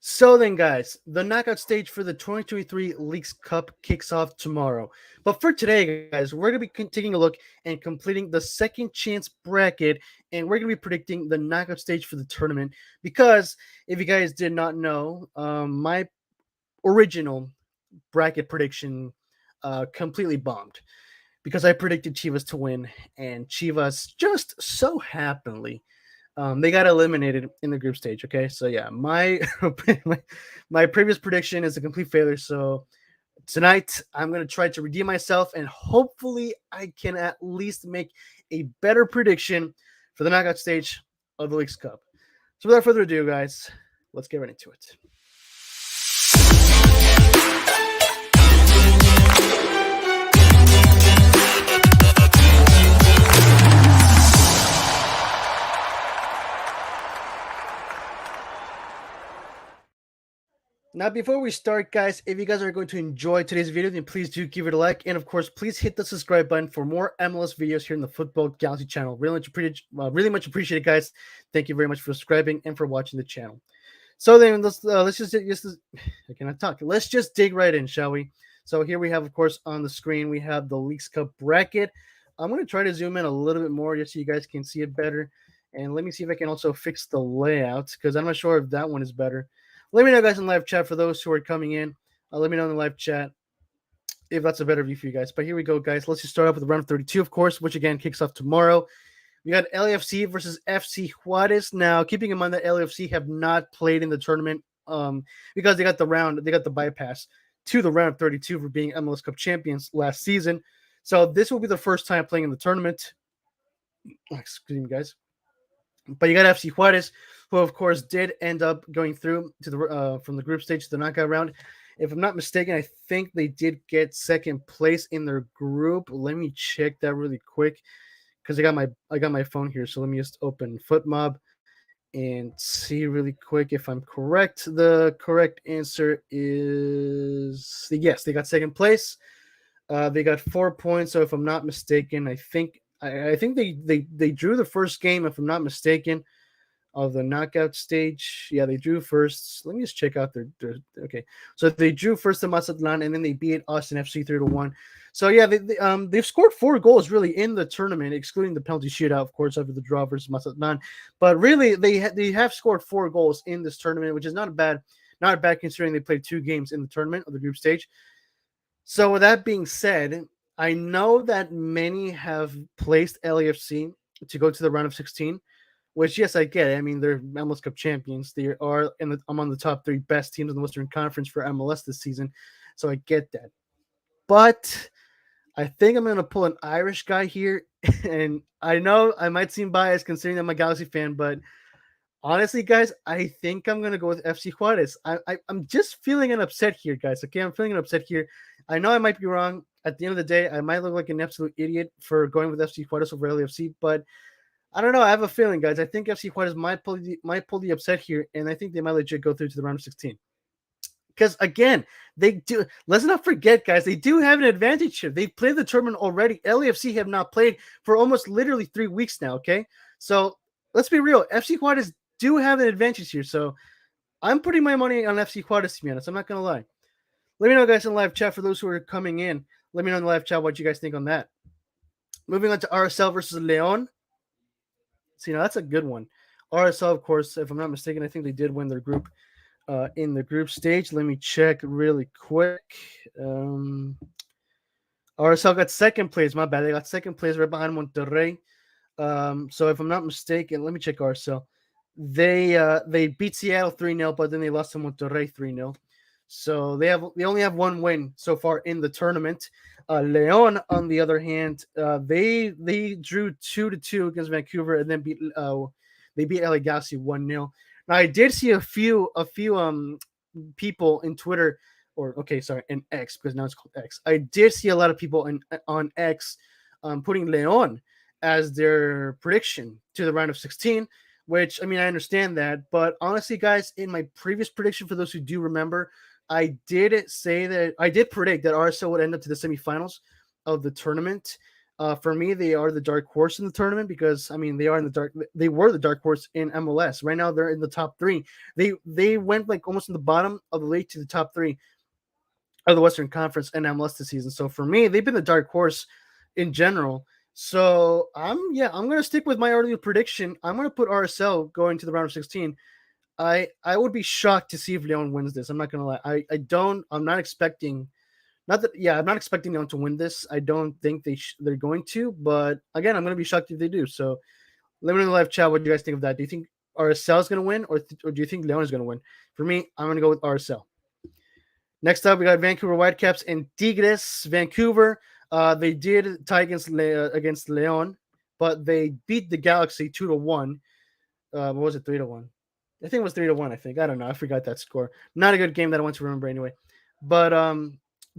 So then, guys, the knockout stage for the 2023 Leagues Cup kicks off tomorrow. But for today, guys, we're going to be taking a look and completing the second chance bracket, and we're going to be predicting the knockout stage for the tournament. Because if you guys did not know, my original bracket prediction completely bombed because I predicted Chivas to win, and Chivas just so happenly they got eliminated in the group stage. Okay, so yeah, my previous prediction is a complete failure. So tonight I'm gonna try to redeem myself, and hopefully I can at least make a better prediction for the knockout stage of the Leagues Cup. So without further ado, guys, let's get right into it. Now, before we start, guys, if you guys are going to enjoy today's video, then please do give it a like. And of course, please hit the subscribe button for more MLS videos here in the Football Galaxy channel. Really much appreciated, guys. Thank you very much for subscribing and for watching the channel. So then let's just I cannot talk. Let's just dig right in, shall we? So here we have, of course, on the screen, we have the Leagues Cup bracket. I'm going to try to zoom in a little bit more just so you guys can see it better. And let me see if I can also fix the layout because I'm not sure if that one is better. Let me know, guys, in live chat for those who are coming in. Let me know in the live chat if that's a better view for you guys. But here we go, guys. Let's just start off with round of 32, of course, which again kicks off tomorrow. We got LAFC versus FC Juarez. Now, keeping in mind that LAFC have not played in the tournament because they got the bypass to the round of 32 for being MLS Cup champions last season. So this will be the first time playing in the tournament. Excuse me, guys. But you got FC Juarez, who of course did end up going through to the from the group stage to the knockout round. If I'm not mistaken, I think they did get second place in their group. Let me check that really quick because I got my phone here. So let me just open FootMob and see really quick if I'm correct. The correct answer is yes. They got second place. They got 4 points. So if I'm not mistaken, I think they drew the first game, if I'm not mistaken, of the knockout stage. Yeah, they drew first. Let me just check out their okay. So they drew first to Mazatlan, and then they beat Austin FC 3-1. So yeah, they've scored 4 goals really in the tournament, excluding the penalty shootout, of course, after the draw versus Mazatlan. But really, they have scored 4 goals in this tournament, which is not bad considering they played 2 games in the tournament of the group stage. So with that being said, I know that many have placed LAFC to go to the round of 16, which, yes, I get it. I mean, they're MLS Cup champions. They are among the top 3 best teams in the Western Conference for MLS this season, so I get that. But I think I'm going to pull an Irish guy here, and I know I might seem biased considering I'm a Galaxy fan, but honestly, guys, I think I'm going to go with FC Juarez. I'm just feeling an upset here, guys. Okay, I'm feeling an upset here. I know I might be wrong. At the end of the day, I might look like an absolute idiot for going with FC Juarez over LAFC, but I don't know. I have a feeling, guys. I think FC Juarez might pull the upset here, and I think they might legit go through to the round of 16. Because again, they do. Let's not forget, guys. They do have an advantage here. They've played the tournament already. LAFC have not played for almost literally 3 weeks now. Okay, so let's be real. FC Juarez do have an advantage here. So I'm putting my money on FC Juarez, to be honest. I'm not gonna lie. Let me know, guys, in the live chat for those who are coming in. Let me know in the live chat what you guys think on that. Moving on to RSL versus Leon. See, now that's a good one. RSL, of course, if I'm not mistaken, I think they did win their group in the group stage. Let me check really quick. RSL got second place. My bad. They got second place right behind Monterrey. So if I'm not mistaken, let me check RSL. They beat Seattle 3-0, but then they lost to Monterrey 3-0. So they only have 1 win so far in the tournament. Leon, on the other hand, they drew 2-2 against Vancouver, and then they beat LA Galaxy 1-0. Now I did see a few people in Twitter, in X, because now it's called X. I did see a lot of people on X putting Leon as their prediction to the round of 16. Which, I mean, I understand that, but honestly, guys, in my previous prediction, for those who do remember, I did predict that RSL would end up to the semifinals of the tournament. For me, they are the dark horse in the tournament because I mean they are in the dark. They were the dark horse in MLS. Right now, they're in the top three. They went like almost in the bottom of the league to the top three of the Western Conference and MLS this season. So for me, they've been the dark horse in general. So I'm gonna stick with my earlier prediction. I'm gonna put RSL going to the round of 16. I would be shocked to see if Leon wins this. I'm not gonna lie. I'm not expecting not that I'm not expecting them to win this. I don't think they're going to, but again, I'm gonna be shocked if they do. So let me know in the live chat what you guys think of that. Do you think RSL is gonna win, or do you think Leon is gonna win? For me, I'm gonna go with RSL. Next up, we got Vancouver Whitecaps and Tigres. Vancouver, they did tie against Leon, but they beat the Galaxy 2-1. What was it, 3-1? I think it was 3-1. I think I don't know. I forgot that score. Not a good game that I want to remember anyway. But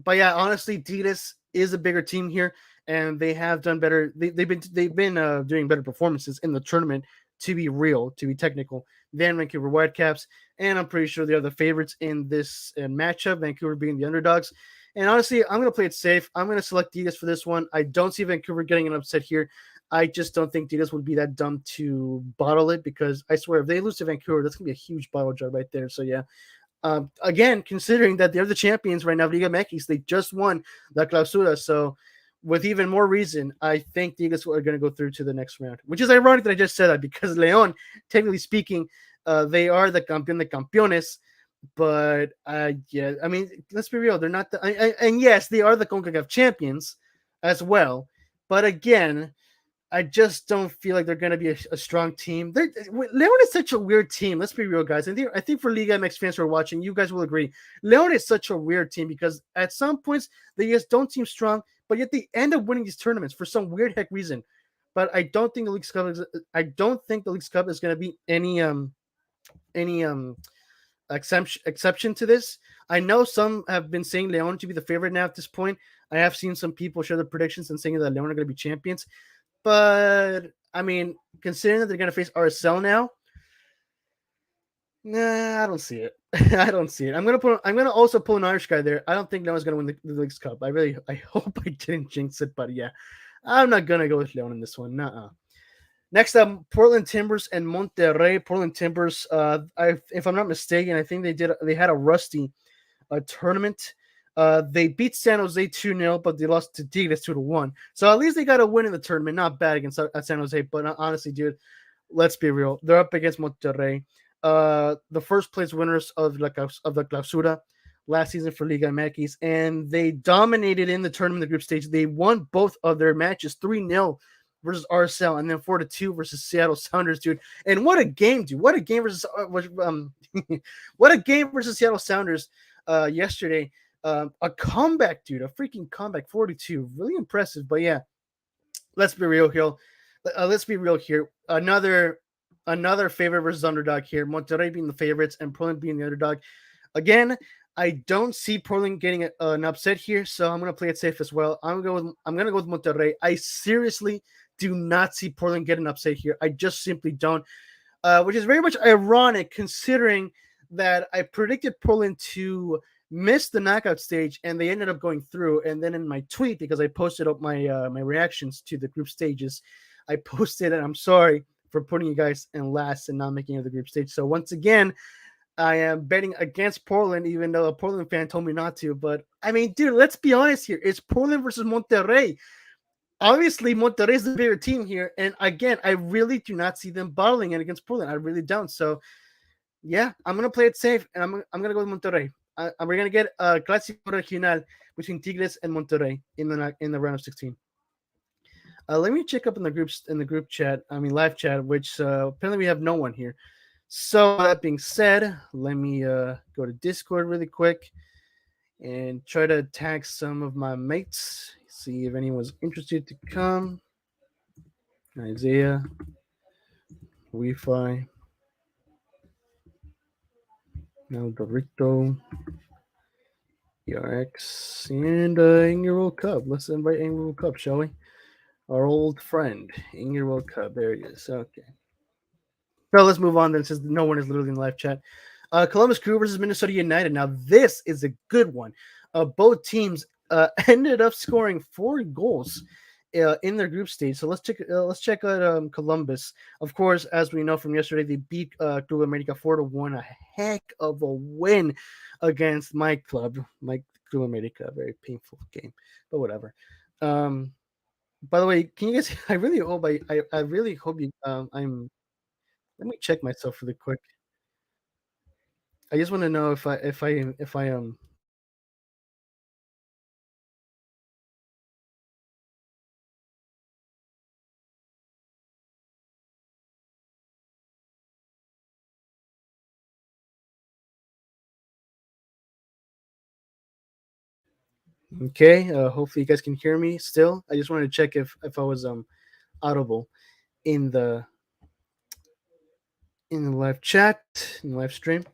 yeah, honestly, Tigres is a bigger team here, and they have done better. They've been doing better performances in the tournament. To be real, to be technical, than Vancouver Whitecaps, and I'm pretty sure they are the favorites in this matchup. Vancouver being the underdogs, and honestly, I'm gonna play it safe. I'm gonna select Tigres for this one. I don't see Vancouver getting an upset here. I just don't think Tigres would be that dumb to bottle it because I swear if they lose to Vancouver, that's gonna be a huge bottle job right there. So yeah, again, considering that they're the champions right now, Liga MX, they just won La Clausura. So, with even more reason, I think Tigres are going to go through to the next round, which is ironic that I just said that because Leon, technically speaking, they are the campeón de campeones. But yeah, I mean, let's be real. They're not and yes, they are the CONCACAF champions as well. But again, I just don't feel like they're going to be a strong team. Leon is such a weird team. Let's be real, guys. I think for Liga MX fans who are watching, you guys will agree. Leon is such a weird team because at some points they just don't seem strong, but yet they end up winning these tournaments for some weird heck reason. But I don't think the League's Cup is going to be any exception to this. I know some have been saying Leon to be the favorite now at this point. I have seen some people share their predictions and saying that Leon are going to be champions. But I mean, considering that they're going to face RSL now, nah, I don't see it. I don't see it. I'm gonna also pull an Irish guy there. I don't think Leon's gonna win the League's Cup. I hope I didn't jinx it, but yeah, I'm not gonna go with Leon in this one. Nuh-uh. Next up, Portland Timbers and Monterrey. Portland Timbers. If I'm not mistaken, I think they had a rusty tournament. They beat San Jose 2-0, but they lost to Tigres 2-1. So at least they got a win in the tournament. Not bad against San Jose, but honestly, dude, let's be real. They're up against Monterrey. The first place winners of the Clausura last season for Liga MX, and they dominated in the tournament, the group stage. They won both of their matches 3-0 versus RSL, and then 4-2 versus Seattle Sounders, dude. And what a game, dude! What a game versus what a game versus Seattle Sounders yesterday. A comeback, dude, a freaking comeback, 4-2, really impressive. But yeah, let's be real here. Let's be real here. Another favorite versus underdog here. Monterrey being the favorites and Portland being the underdog. Again, I don't see Portland getting an upset here, so I'm gonna play it safe as well. I'm gonna go with Monterrey. I seriously do not see Portland get an upset here. I just simply don't. Which is very much ironic considering that I predicted Portland to missed the knockout stage and they ended up going through. And then in my tweet, because I posted up my my reactions to the group stages, I posted, and I'm sorry for putting you guys in last and not making it the group stage. So once again, I am betting against Portland, even though a Portland fan told me not to. But I mean, dude, let's be honest here. It's Portland versus Monterrey. Obviously, Monterrey is the bigger team here. And again, I really do not see them bottling it against Portland. I really don't. So yeah, I'm going to play it safe. And I'm going to go with Monterrey. We're going to get a Clásico Regional between Tigres and Monterrey in the round of 16. Let me check up in the group chat. I mean, live chat, which apparently we have no one here. So that being said, let me go to Discord really quick and try to tag some of my mates. See if anyone's interested to come. Isaiah, Wi-Fi, Dorito, ERX, and Angry World Cup. Let's invite Angry World Cup, shall we? Our old friend, Angry World Cup. There he is. Okay. So let's move on then, since no one is literally in the live chat. Columbus Crew versus Minnesota United. Now, this is a good one. Both teams ended up scoring 4 goals in their group stage. So let's check out Columbus. Of course, as we know from yesterday, they beat Copa America 4-1. A heck of a win against my club, my Copa America. A very painful game, but whatever. Um, by the way, can you guys? I really hope you. I'm. Let me check myself really quick. I just want to know if I. Okay. Hopefully you guys can hear me still. I just wanted to check if I was audible in the live chat, in the live stream.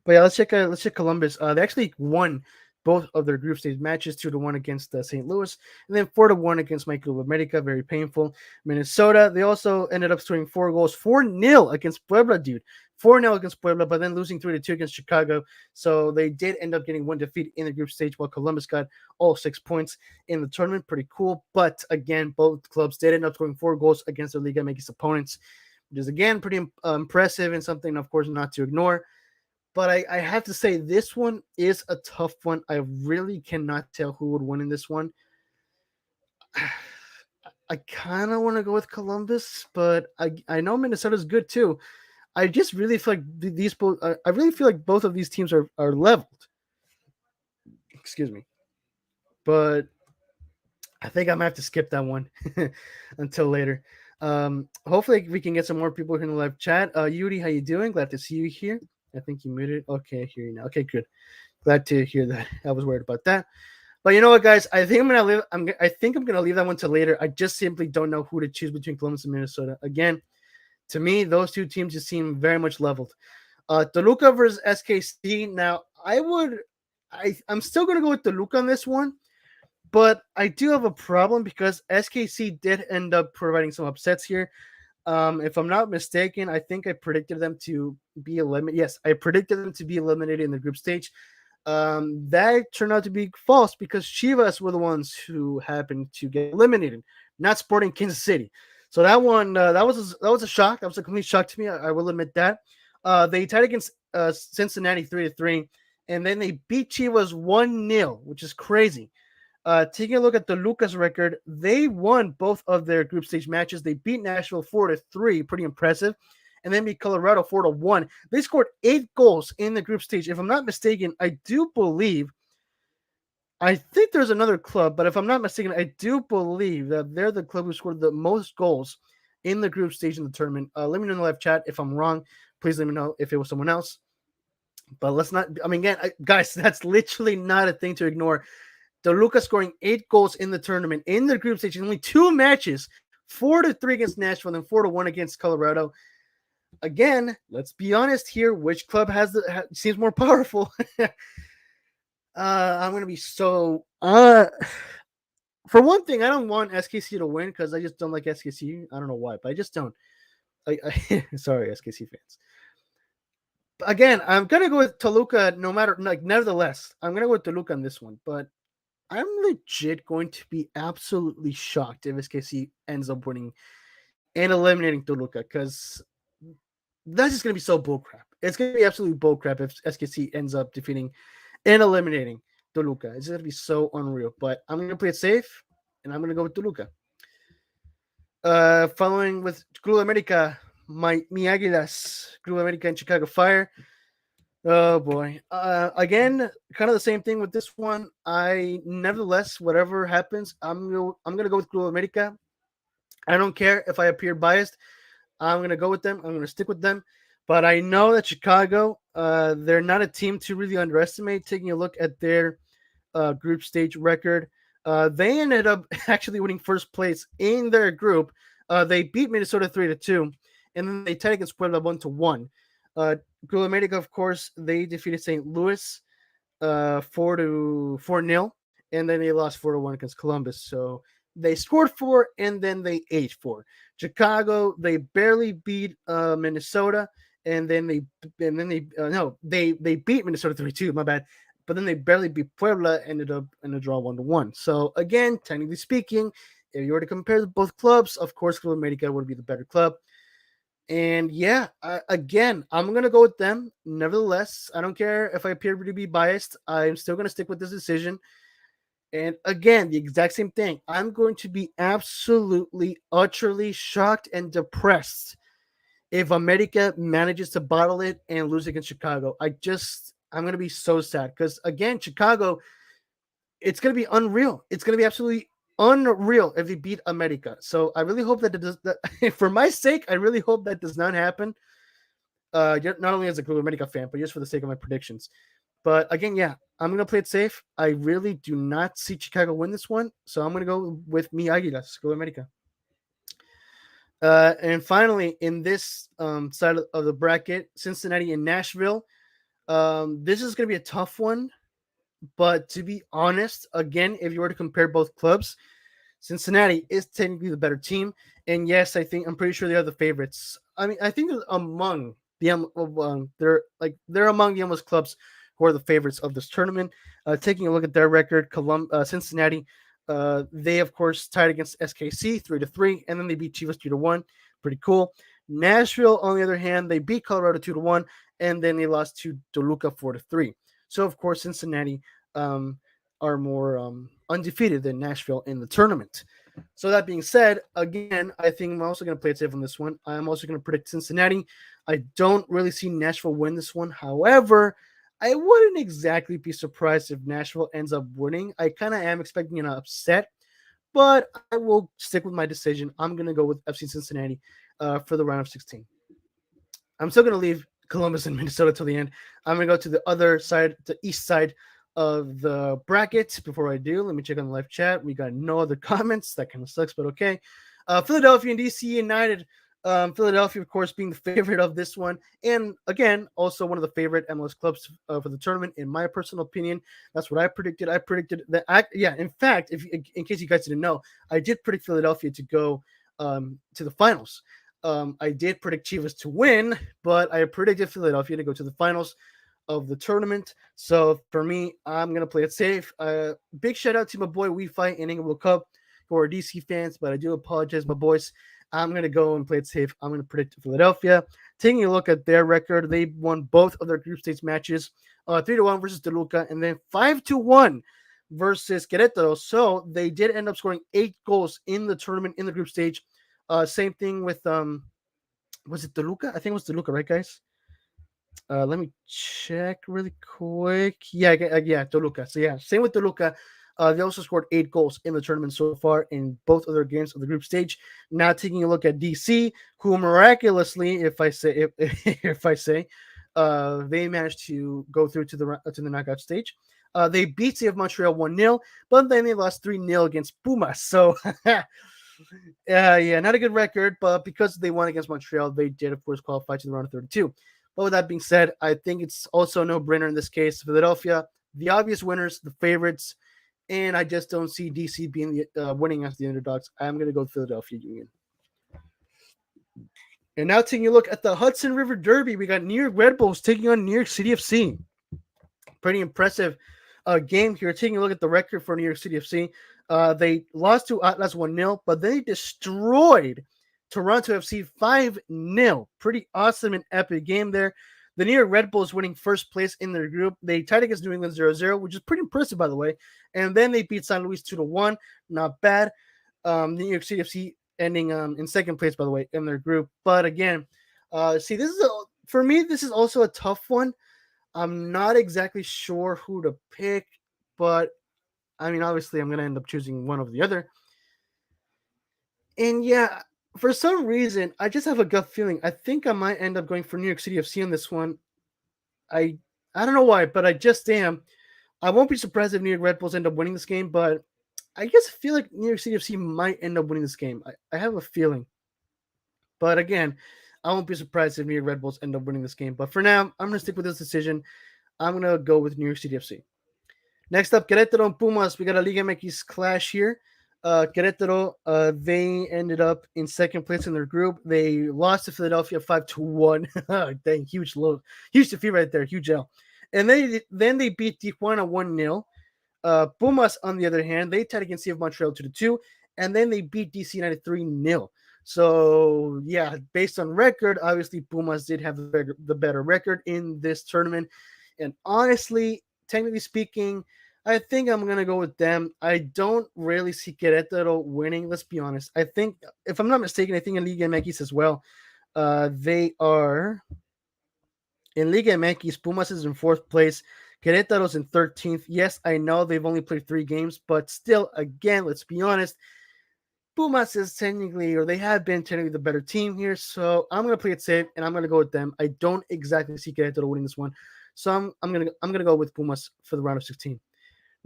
But yeah, let's check Columbus. They actually won both of their group stage matches, 2-1 against St. Louis, and then 4-1 against Michael America. Very painful. Minnesota, they also ended up scoring 4 goals, 4-0 against Puebla, dude. 4-0 against Puebla, but then losing 3-2 against Chicago. So they did end up getting one defeat in the group stage, while Columbus got all 6 points in the tournament. Pretty cool. But again, both clubs did end up scoring 4 goals against their Liga MX opponents, which is again pretty impressive and something, of course, not to ignore. But I have to say, this one is a tough one. I really cannot tell who would win in this one. I kind of want to go with Columbus, but I know Minnesota's good too. I just really feel like these both. I really feel like both of these teams are leveled. Excuse me, but I think I'm gonna have to skip that one until later. Hopefully we can get some more people here in the live chat. Yuri, how you doing? Glad to see you here. I think you muted. Okay, I hear you now. Okay, good. Glad to hear that. I was worried about that. But you know what, guys? I think I think I'm gonna leave that one to later. I just simply don't know who to choose between Columbus and Minnesota. Again, to me, those two teams just seem very much leveled. Toluca versus SKC. Now, I'm still gonna go with Toluca on this one, but I do have a problem because SKC did end up providing some upsets here. If I'm not mistaken, I think I predicted them to be eliminated. Yes, I predicted them to be eliminated in the group stage. That turned out to be false because Chivas were the ones who happened to get eliminated, not Sporting Kansas City. So that one, that was a shock. That was a complete shock to me. I will admit that. They tied against Cincinnati 3-3, and then they beat Chivas 1-0, which is crazy. Taking a look at the Lucas record, they won both of their group stage matches. They beat Nashville 4-3, pretty impressive, and then beat Colorado 4-1. They scored 8 goals in the group stage. If I'm not mistaken, I think there's another club, but if I'm not mistaken, I do believe that they're the club who scored the most goals in the group stage in the tournament. Let me know in the live chat if I'm wrong. Please let me know if it was someone else. But let's not. I mean, again, guys, that's literally not a thing to ignore. Toluca scoring 8 goals in the tournament in the group stage in only 2 matches, 4-3 against Nashville and 4-1 against Colorado. Again, let's be honest here. Which club seems more powerful? I'm gonna be so. For one thing, I don't want SKC to win because I just don't like SKC. I don't know why, but I just don't. Sorry, SKC fans. Again, I'm gonna go with Toluca. Nevertheless, I'm gonna go with Toluca on this one. But I'm legit going to be absolutely shocked if SKC ends up winning and eliminating Toluca because that's just going to be so bullcrap. It's going to be absolutely bullcrap if SKC ends up defeating and eliminating Toluca. It's going to be so unreal. But I'm going to play it safe, and I'm going to go with Toluca. Following with Club America, Mi Águilas, Club America and Chicago Fire. Oh boy. Again, kind of the same thing with this one. Nevertheless, whatever happens, I'm gonna go with Club America. I don't care if I appear biased. I'm gonna go with them. I'm gonna stick with them. But I know that Chicago, they're not a team to really underestimate. Taking a look at their group stage record, they ended up actually winning first place in their group. They beat Minnesota 3-2, and then they tied against Puebla 1-1. Copa America, of course, they defeated St. Louis 4-0, and then they lost 4-1 against Columbus. So they scored 4 and then they ate 4. Chicago, they barely beat Minnesota, and then they beat Minnesota 3-2. My bad. But then they barely beat Puebla, ended up in a draw 1-1. So again, technically speaking, if you were to compare both clubs, of course, Club America would be the better club. And yeah, again, I'm gonna go with them. Nevertheless, I don't care if I appear to be biased. I'm still gonna stick with this decision. And again, the exact same thing. I'm going to be absolutely, utterly shocked and depressed if America manages to bottle it and lose against Chicago. I'm going to be so sad because, again, Chicago, it's going to be unreal. It's going to be absolutely unreal if they beat America. So I really hope that it does that. For my sake, I really hope that does not happen. Not only as a Club America fan, but just for the sake of my predictions. But again, yeah, I'm going to play it safe. I really do not see Chicago win this one. So I'm going to go with Mi Águilas, Club America. And finally, in this side of the bracket, Cincinnati and Nashville. This is going to be a tough one. But to be honest, again, if you were to compare both clubs, Cincinnati is technically the better team. And yes, I'm pretty sure they are the favorites. I mean, I think they're among they're among the MLS clubs who are the favorites of this tournament. Taking a look at their record, Cincinnati, they of course tied against SKC 3-3, and then they beat Chivas 2-1. Pretty cool. Nashville, on the other hand, they beat Colorado 2-1, and then they lost to Toluca 4-3. So of course, Cincinnati are more undefeated than Nashville in the tournament. So that being said, again, I think I'm also going to play it safe on this one. I'm also going to predict Cincinnati. I don't really see Nashville win this one. However, I wouldn't exactly be surprised if Nashville ends up winning. I kind of am expecting an upset, but I will stick with my decision. I'm going to go with FC Cincinnati for the round of 16. I'm still going to leave Columbus and Minnesota till the end. I'm going to go to the other side, the east side of the bracket. Before I do, let me check on the live chat. We got no other comments. That kind of sucks, but okay. Philadelphia and DC United. Philadelphia, of course, being the favorite of this one. And again, also one of the favorite MLS clubs for the tournament, in my personal opinion. That's what I predicted. I predicted that, in fact, in case you guys didn't know, I did predict Philadelphia to go to the finals. I did predict Chivas to win, but I predicted Philadelphia to go to the finals of the tournament. So for me, I'm going to play it safe. Big shout out to my boy WeFi and England World Cup, who are DC fans, but I do apologize, my boys. I'm going to go and play it safe. I'm going to predict Philadelphia. Taking a look at their record, they won both of their group stage matches, 3-1 versus Toluca, and then 5-1 versus Querétaro. So they did end up scoring 8 goals in the tournament in the group stage. Same thing with was it Toluca? I think it was Toluca, right, guys? Let me check really quick. Yeah, Toluca. So yeah, same with Toluca. They also scored 8 goals in the tournament so far in both of their games of the group stage. Now taking a look at DC, who miraculously, if I say, they managed to go through to the knockout stage. They beat CF Montreal 1-0, but then they lost 3-0 against Pumas. So yeah, not a good record, but because they won against Montreal, they did, of course, qualify to the round of 32. But with that being said, I think it's also a no-brainer in this case. Philadelphia, the obvious winners, the favorites, and I just don't see DC being winning as the underdogs. I'm going to go with Philadelphia Union. And now taking a look at the Hudson River Derby, we got New York Red Bulls taking on New York City FC. Pretty impressive game here. Taking a look at the record for New York City FC, they lost to Atlas 1-0, but they destroyed Toronto FC 5-0. Pretty awesome and epic game there. The New York Red Bulls winning first place in their group. They tied against New England 0-0, which is pretty impressive, by the way. And then they beat San Luis 2-1. Not bad. New York City FC ending in second place, by the way, in their group. But again, for me, this is also a tough one. I'm not exactly sure who to pick, but I mean, obviously, I'm going to end up choosing one over the other. And yeah, for some reason, I just have a gut feeling. I think I might end up going for New York City FC on this one. I don't know why, but I just am. I won't be surprised if New York Red Bulls end up winning this game, but I just feel like New York City FC might end up winning this game. I have a feeling. But again, I won't be surprised if New York Red Bulls end up winning this game. But for now, I'm going to stick with this decision. I'm going to go with New York City FC. Next up, Querétaro and Pumas. We got a Liga MX clash here. Querétaro, they ended up in second place in their group. They lost to Philadelphia 5-1. Dang, huge defeat right there, huge L. And then they beat Tijuana 1-0. Pumas, on the other hand, they tied against CF Montreal 2-2. and then they beat DC United 3-0. So yeah, based on record, obviously Pumas did have the better record in this tournament. And honestly, technically speaking, I think I'm gonna go with them. I don't really see Querétaro winning. Let's be honest. I think, if I'm not mistaken, I think in Liga MX as well. They are in Liga MX. Pumas is in 4th place. Querétaro's in 13th. Yes, I know they've only played 3 games, but still, again, let's be honest. Pumas is technically, or they have been technically, the better team here. So I'm gonna play it safe, and I'm gonna go with them. I don't exactly see Querétaro winning this one, so I'm gonna go with Pumas for the round of 16.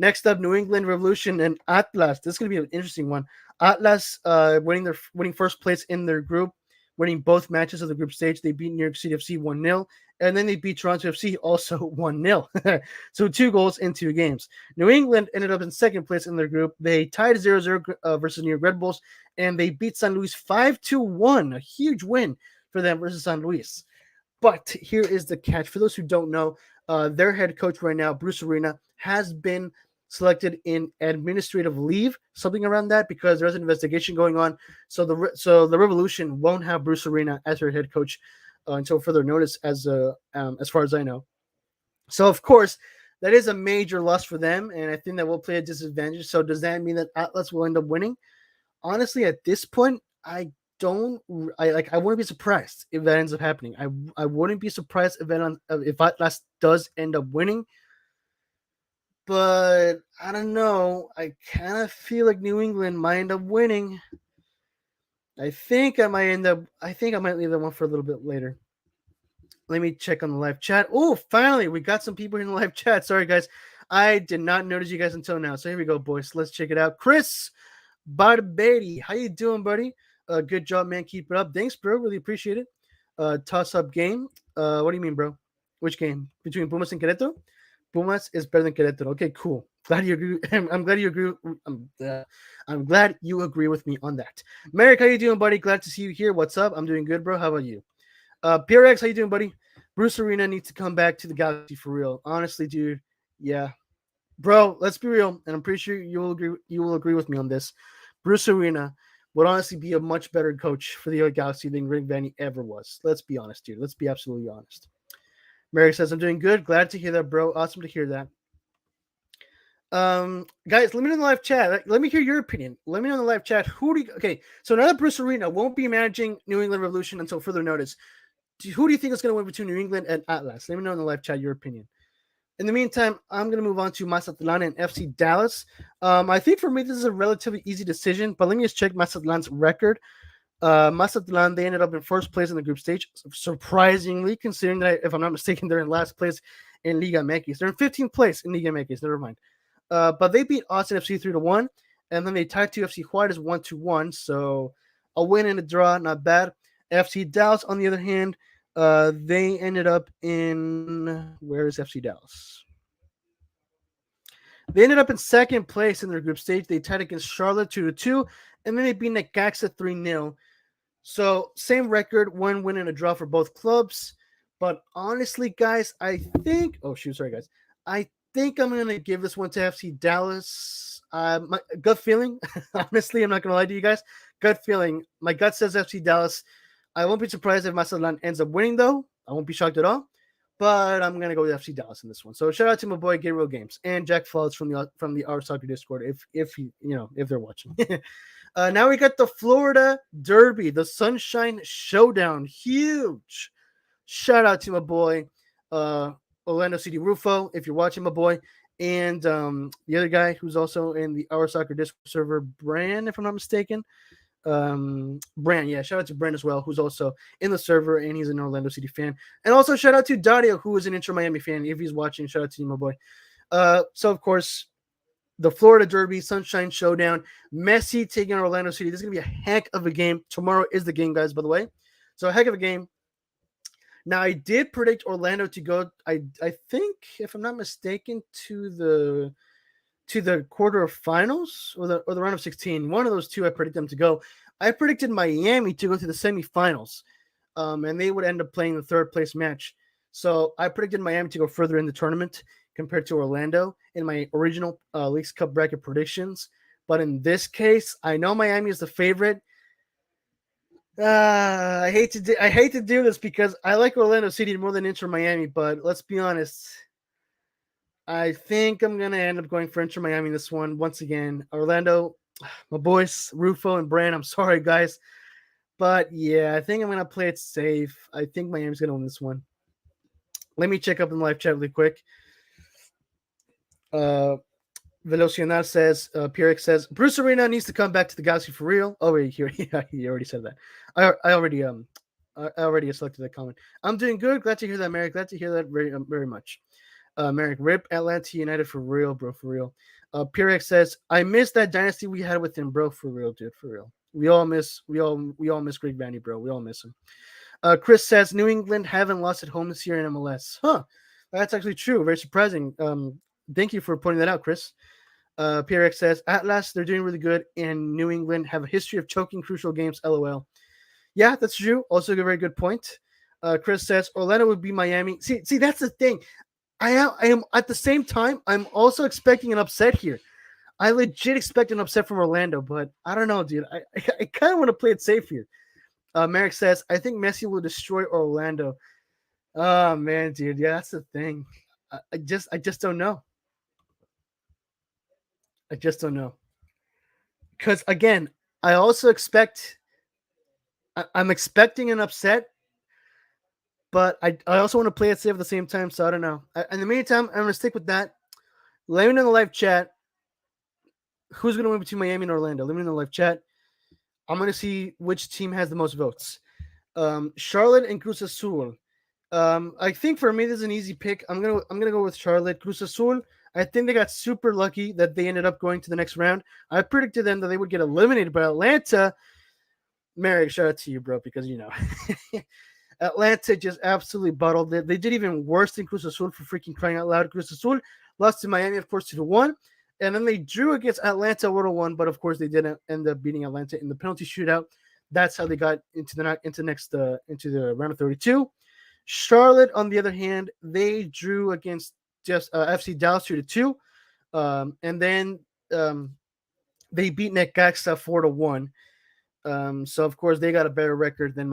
Next up, New England Revolution and Atlas. This is going to be an interesting one. Atlas winning first place in their group, winning both matches of the group stage. They beat New York City FC 1-0, and then they beat Toronto FC also 1-0. So 2 goals in 2 games. New England ended up in 2nd place in their group. They tied 0-0 versus New York Red Bulls, and they beat San Luis 5-1. A huge win for them versus San Luis. But here is the catch. For those who don't know, their head coach right now, Bruce Arena, has been selected in administrative leave, something around that, because there's an investigation going on. So the Revolution won't have Bruce Arena as their head coach until further notice, as far as I know. So of course, that is a major loss for them, and I think that will play a disadvantage. So does that mean that Atlas will end up winning? Honestly, at this point, I wouldn't be surprised if that ends up happening. I wouldn't be surprised if Atlas does end up winning. But I don't know. I kind of feel like New England might end up winning. I think I might leave that one for a little bit later. Let me check on the live chat. Oh, finally, we got some people in the live chat. Sorry, guys. I did not notice you guys until now. So here we go, boys. Let's check it out. Chris Barbetti, how you doing, buddy? Good job, man. Keep it up. Thanks, bro. Really appreciate it. Toss-up game. What do you mean, bro? Which game? Between Pumas and Querétaro? Pumas is better than Querétaro. Okay, cool. Glad you agree. I'm glad you agree. I'm glad you agree with me on that. Merrick, how you doing, buddy? Glad to see you here. What's up? I'm doing good, bro. How about you? PRX, how you doing, buddy? Bruce Arena needs to come back to the Galaxy for real. Honestly, dude. Yeah, bro. Let's be real, and I'm pretty sure you will agree. You will agree with me on this. Bruce Arena would honestly be a much better coach for the Galaxy than Rick Vanny ever was. Let's be honest, dude. Let's be absolutely honest. Merrick says, I'm doing good. Glad to hear that, bro. Awesome to hear that. Guys, let me know in the live chat. Let me hear your opinion. Let me know in the live chat. Okay, so now that Bruce Arena won't be managing New England Revolution until further notice, who do you think is going to win between New England and Atlas? Let me know in the live chat your opinion. In the meantime, I'm going to move on to Mazatlan and FC Dallas. I think for me, this is a relatively easy decision, but let me just check Mazatlan's record. Mazatlan, they ended up in 1st place in the group stage, surprisingly, considering that, if I'm not mistaken, they're in last place in Liga MX. They're in 15th place in Liga MX, never mind. But they beat Austin FC 3-1, and then they tied 2 FC Juarez 1-1, so a win and a draw, not bad. FC Dallas, on the other hand, they ended up in, where is FC Dallas? They ended up in 2nd place in their group stage. They tied against Charlotte 2-2, and then they beat Necaxa 3-0. So same record, 1 win and a draw for both clubs. But honestly, guys, I think I'm going to give this one to FC Dallas. My gut feeling, honestly, I'm not going to lie to you guys. Gut feeling, my gut says FC Dallas. I won't be surprised if Mazatlan ends up winning, though. I won't be shocked at all. But I'm going to go with FC Dallas in this one. So shout out to my boy Gabriel Games and Jack Flawless from the Our Soccer Discord, if they're watching. Now we got the Florida Derby, the Sunshine Showdown. Huge. Shout out to my boy Orlando City Rufo, if you're watching, my boy. And the other guy who's also in the Our Soccer Discord server, Bran, if I'm not mistaken. Bran, yeah, shout out to Bran as well, who's also in the server, and he's an Orlando City fan. And also shout out to Dario, who is an Inter Miami fan. If he's watching, shout out to you, my boy. So of course, the Florida Derby, Sunshine Showdown, Messi taking on Orlando City. This is gonna be a heck of a game. Tomorrow is the game, guys, by the way. So a heck of a game. Now, I did predict Orlando to go, I think, if I'm not mistaken, to the quarterfinals or the round of 16. One of those two, I predicted them to go. I predicted Miami to go to the semifinals, and they would end up playing the 3rd place match. So I predicted Miami to go further in the tournament compared to Orlando in my original Leagues Cup bracket predictions. But in this case, I know Miami is the favorite. I hate to do this because I like Orlando City more than Inter Miami, but let's be honest. I think I'm gonna end up going for Inter Miami in this one once again. Orlando, my boys, Rufo and Brand. I'm sorry, guys, but yeah, I think I'm gonna play it safe. I think Miami's gonna win this one. Let me check up in the live chat really quick. Uh, Velocionar says, Pierre says, Bruce Arena needs to come back to the Galaxy for real. Oh, wait, he already said that. I already selected that comment. I'm doing good. Glad to hear that, Merrick. Glad to hear that very much. Merrick, rip Atlanta United for real, bro, for real. Pierre says, I miss that dynasty we had with him, bro, for real, dude, for real. We all miss Greg Vanny, bro. We all miss him. Chris says, New England haven't lost at home this year in MLS. Huh. That's actually true. Very surprising. Thank you for pointing that out, Chris. PRX says, Atlas, they're doing really good, and New England have a history of choking crucial games, LOL. Yeah, that's true. Also a very good point. Chris says, Orlando would be Miami. See, that's the thing. I am at the same time, I'm also expecting an upset here. I legit expect an upset from Orlando, but I don't know, dude. I kind of want to play it safe here. Merrick says, I think Messi will destroy Orlando. Oh, man, dude. Yeah, that's the thing. I just don't know. I just don't know. Because again, I also I'm expecting an upset, but I also want to play it safe at the same time. So I don't know. In the meantime, I'm gonna stick with that. Let me know in the live chat who's gonna win between Miami and Orlando. Let me know in the live chat. I'm gonna see which team has the most votes. Charlotte and Cruz Azul. I think for me this is an easy pick. I'm gonna go with Charlotte. Cruz Azul. I think they got super lucky that they ended up going to the next round. I predicted them that they would get eliminated by Atlanta. Merrick, shout out to you, bro, because Atlanta just absolutely bottled it. They did even worse than Cruz Azul, for freaking crying out loud. Cruz Azul lost to Miami, of course, 2-1. And then they drew against Atlanta 1-1, but of course they didn't end up beating Atlanta in the penalty shootout. That's how they got into the round of 32. Charlotte, on the other hand, they drew against just FC Dallas 2-2, and then they beat Necaxa 4-1. So of course they got a better record than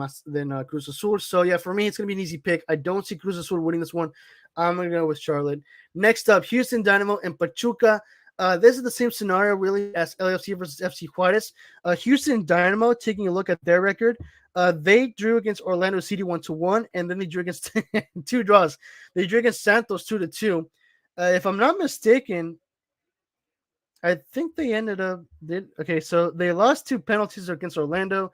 Cruz Azul. So yeah, for me it's gonna be an easy pick. I don't see Cruz Azul winning this one. I'm gonna go with Charlotte. Next up, Houston Dynamo and Pachuca. This is the same scenario really as LAFC versus FC Juarez. Houston Dynamo, taking a look at their record, they drew against Orlando City 1-1, and then they drew against two draws. They drew against Santos 2-2. If I'm not mistaken, I think they ended up okay. So they lost 2 penalties against Orlando,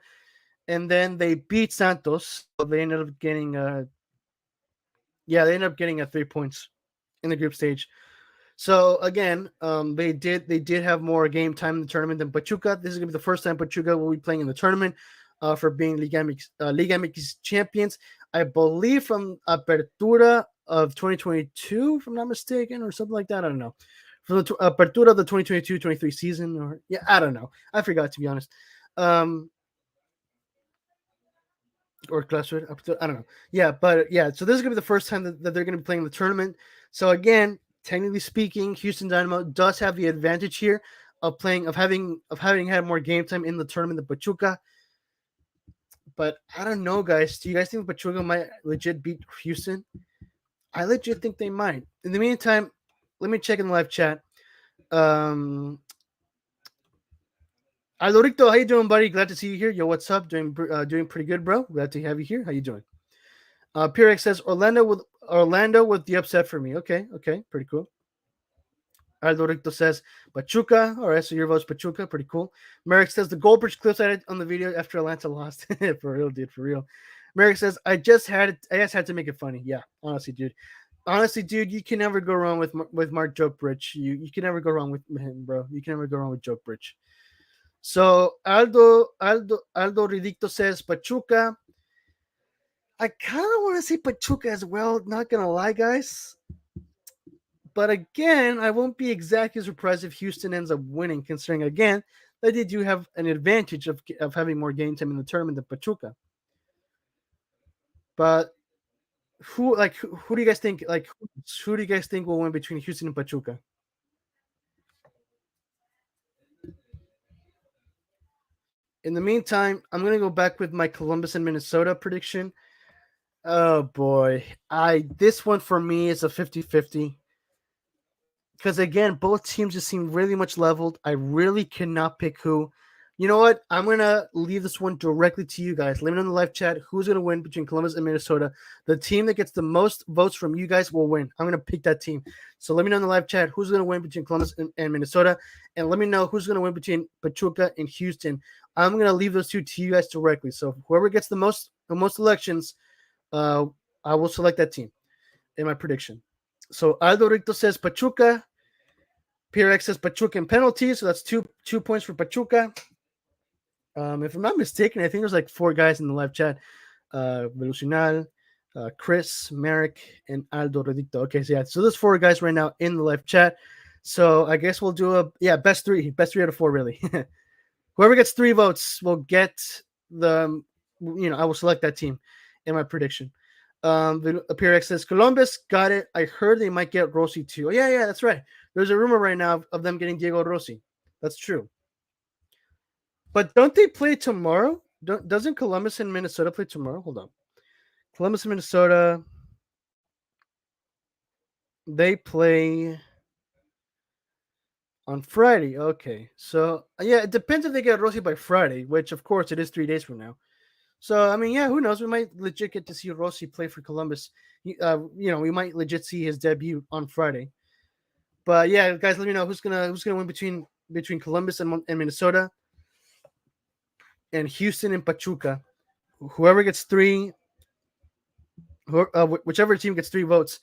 and then they beat Santos. So they ended up getting they ended up getting 3 points in the group stage. So again, they did have more game time in the tournament than Pachuca. This is gonna be the first time Pachuca will be playing in the tournament for being Liga MX champions. I believe from Apertura of 2022, if I'm not mistaken, or something like that. I don't know. For the Apertura of the 2022-23 season, or I don't know. I forgot, to be honest. Or Classroom, I don't know. Yeah, but yeah, so this is gonna be the first time that they're gonna be playing the tournament. So again, technically speaking, Houston Dynamo does have the advantage here of having had more game time in the tournament than Pachuca. But I don't know, guys. Do you guys think Pachuca might legit beat Houston? I legit think they might. In the meantime, let me check in the live chat. Alorito, how you doing, buddy? Glad to see you here. Yo, what's up? Doing pretty good, bro. Glad to have you here. How you doing? Pyrex says Orlando with the upset for me. Okay, pretty cool. Alorito says Pachuca. All right, so your vote's Pachuca. Pretty cool. Merrick says the Goldbridge clips I did on the video after Atlanta lost. For real, dude. For real. Merrick says I just had to make it funny. Yeah, honestly, dude, you can never go wrong with Mark Joke Bridge. You can never go wrong with him, bro. You can never go wrong with Joke Bridge. So Aldo Ridicto says Pachuca. I kind of want to say Pachuca as well. Not gonna lie, guys. But again, I won't be exactly surprised if Houston ends up winning, considering again that they do have an advantage of having more game time in the tournament than Pachuca. But who do you guys think who do you guys think will win between Houston and Pachuca? In the meantime, I'm going to go back with my Columbus and Minnesota prediction. Oh boy. This one for me is a 50-50. Because again, both teams just seem really much leveled. I really cannot pick who. You know what? I'm gonna leave this one directly to you guys. Let me know in the live chat who's gonna win between Columbus and Minnesota. The team that gets the most votes from you guys will win. I'm gonna pick that team. So let me know in the live chat who's gonna win between Columbus and Minnesota, and let me know who's gonna win between Pachuca and Houston. I'm gonna leave those two to you guys directly. So whoever gets the most elections, I will select that team in my prediction. So Aldo Ricto says Pachuca. PRX says Pachuca in penalties, so that's two points for Pachuca. If I'm not mistaken, I think there's like 4 guys in the live chat. Velucinal, Chris, Merrick, and Aldo Redicto. Okay, so there's 4 guys right now in the live chat. So I guess we'll do best three out of 4 really. Whoever gets 3 votes will get the, I will select that team in my prediction. PRX says Columbus got it. I heard they might get Rossi too. Oh, yeah, that's right. There's a rumor right now of them getting Diego Rossi. That's true. But don't they play tomorrow? Doesn't Columbus and Minnesota play tomorrow? Hold on. Columbus and Minnesota, they play on Friday. Okay. So, yeah, it depends if they get Rossi by Friday, which, of course, it is 3 days from now. So, I mean, yeah, who knows? We might legit get to see Rossi play for Columbus. We might legit see his debut on Friday. But yeah, guys, let me know who's gonna win between Columbus and Minnesota, and Houston and Pachuca. Whoever gets 3, whichever team gets 3 votes,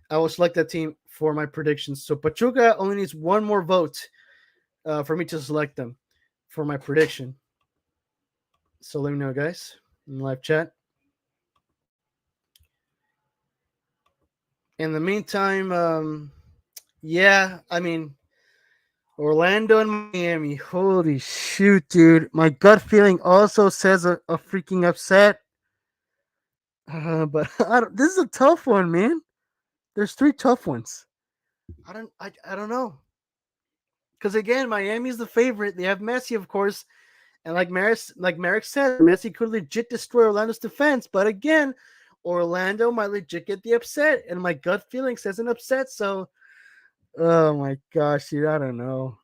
I will select that team for my predictions. So Pachuca only needs 1 more vote for me to select them for my prediction. So let me know, guys, in the live chat. In the meantime, yeah, I mean, Orlando and Miami. Holy shoot, dude. My gut feeling also says a freaking upset. But this is a tough one, man. There's 3 tough ones. I don't know. Because again, Miami's the favorite. They have Messi, of course. And like Merrick said, Messi could legit destroy Orlando's defense. But again, Orlando might legit get the upset. And my gut feeling says an upset. So, oh my gosh, dude, I don't know.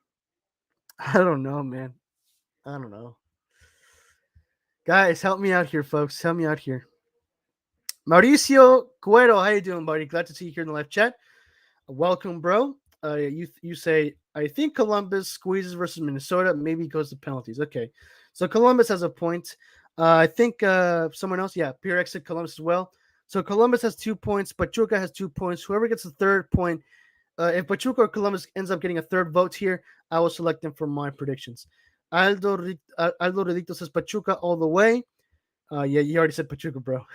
I don't know, man. I don't know. Guys, help me out here, folks. Help me out here. Mauricio Cuero, how you doing, buddy? Glad to see you here in the live chat. Welcome, bro. You say, I think Columbus squeezes versus Minnesota, maybe goes to penalties. Okay, so Columbus has a point. I think someone else, PRX said Columbus as well. So Columbus has 2 points. Pachuca has 2 points. Whoever gets the 3rd point, if Pachuca or Columbus ends up getting a 3rd vote here, I will select them for my predictions. Aldo Redicto says Pachuca all the way. Yeah, you already said Pachuca, bro.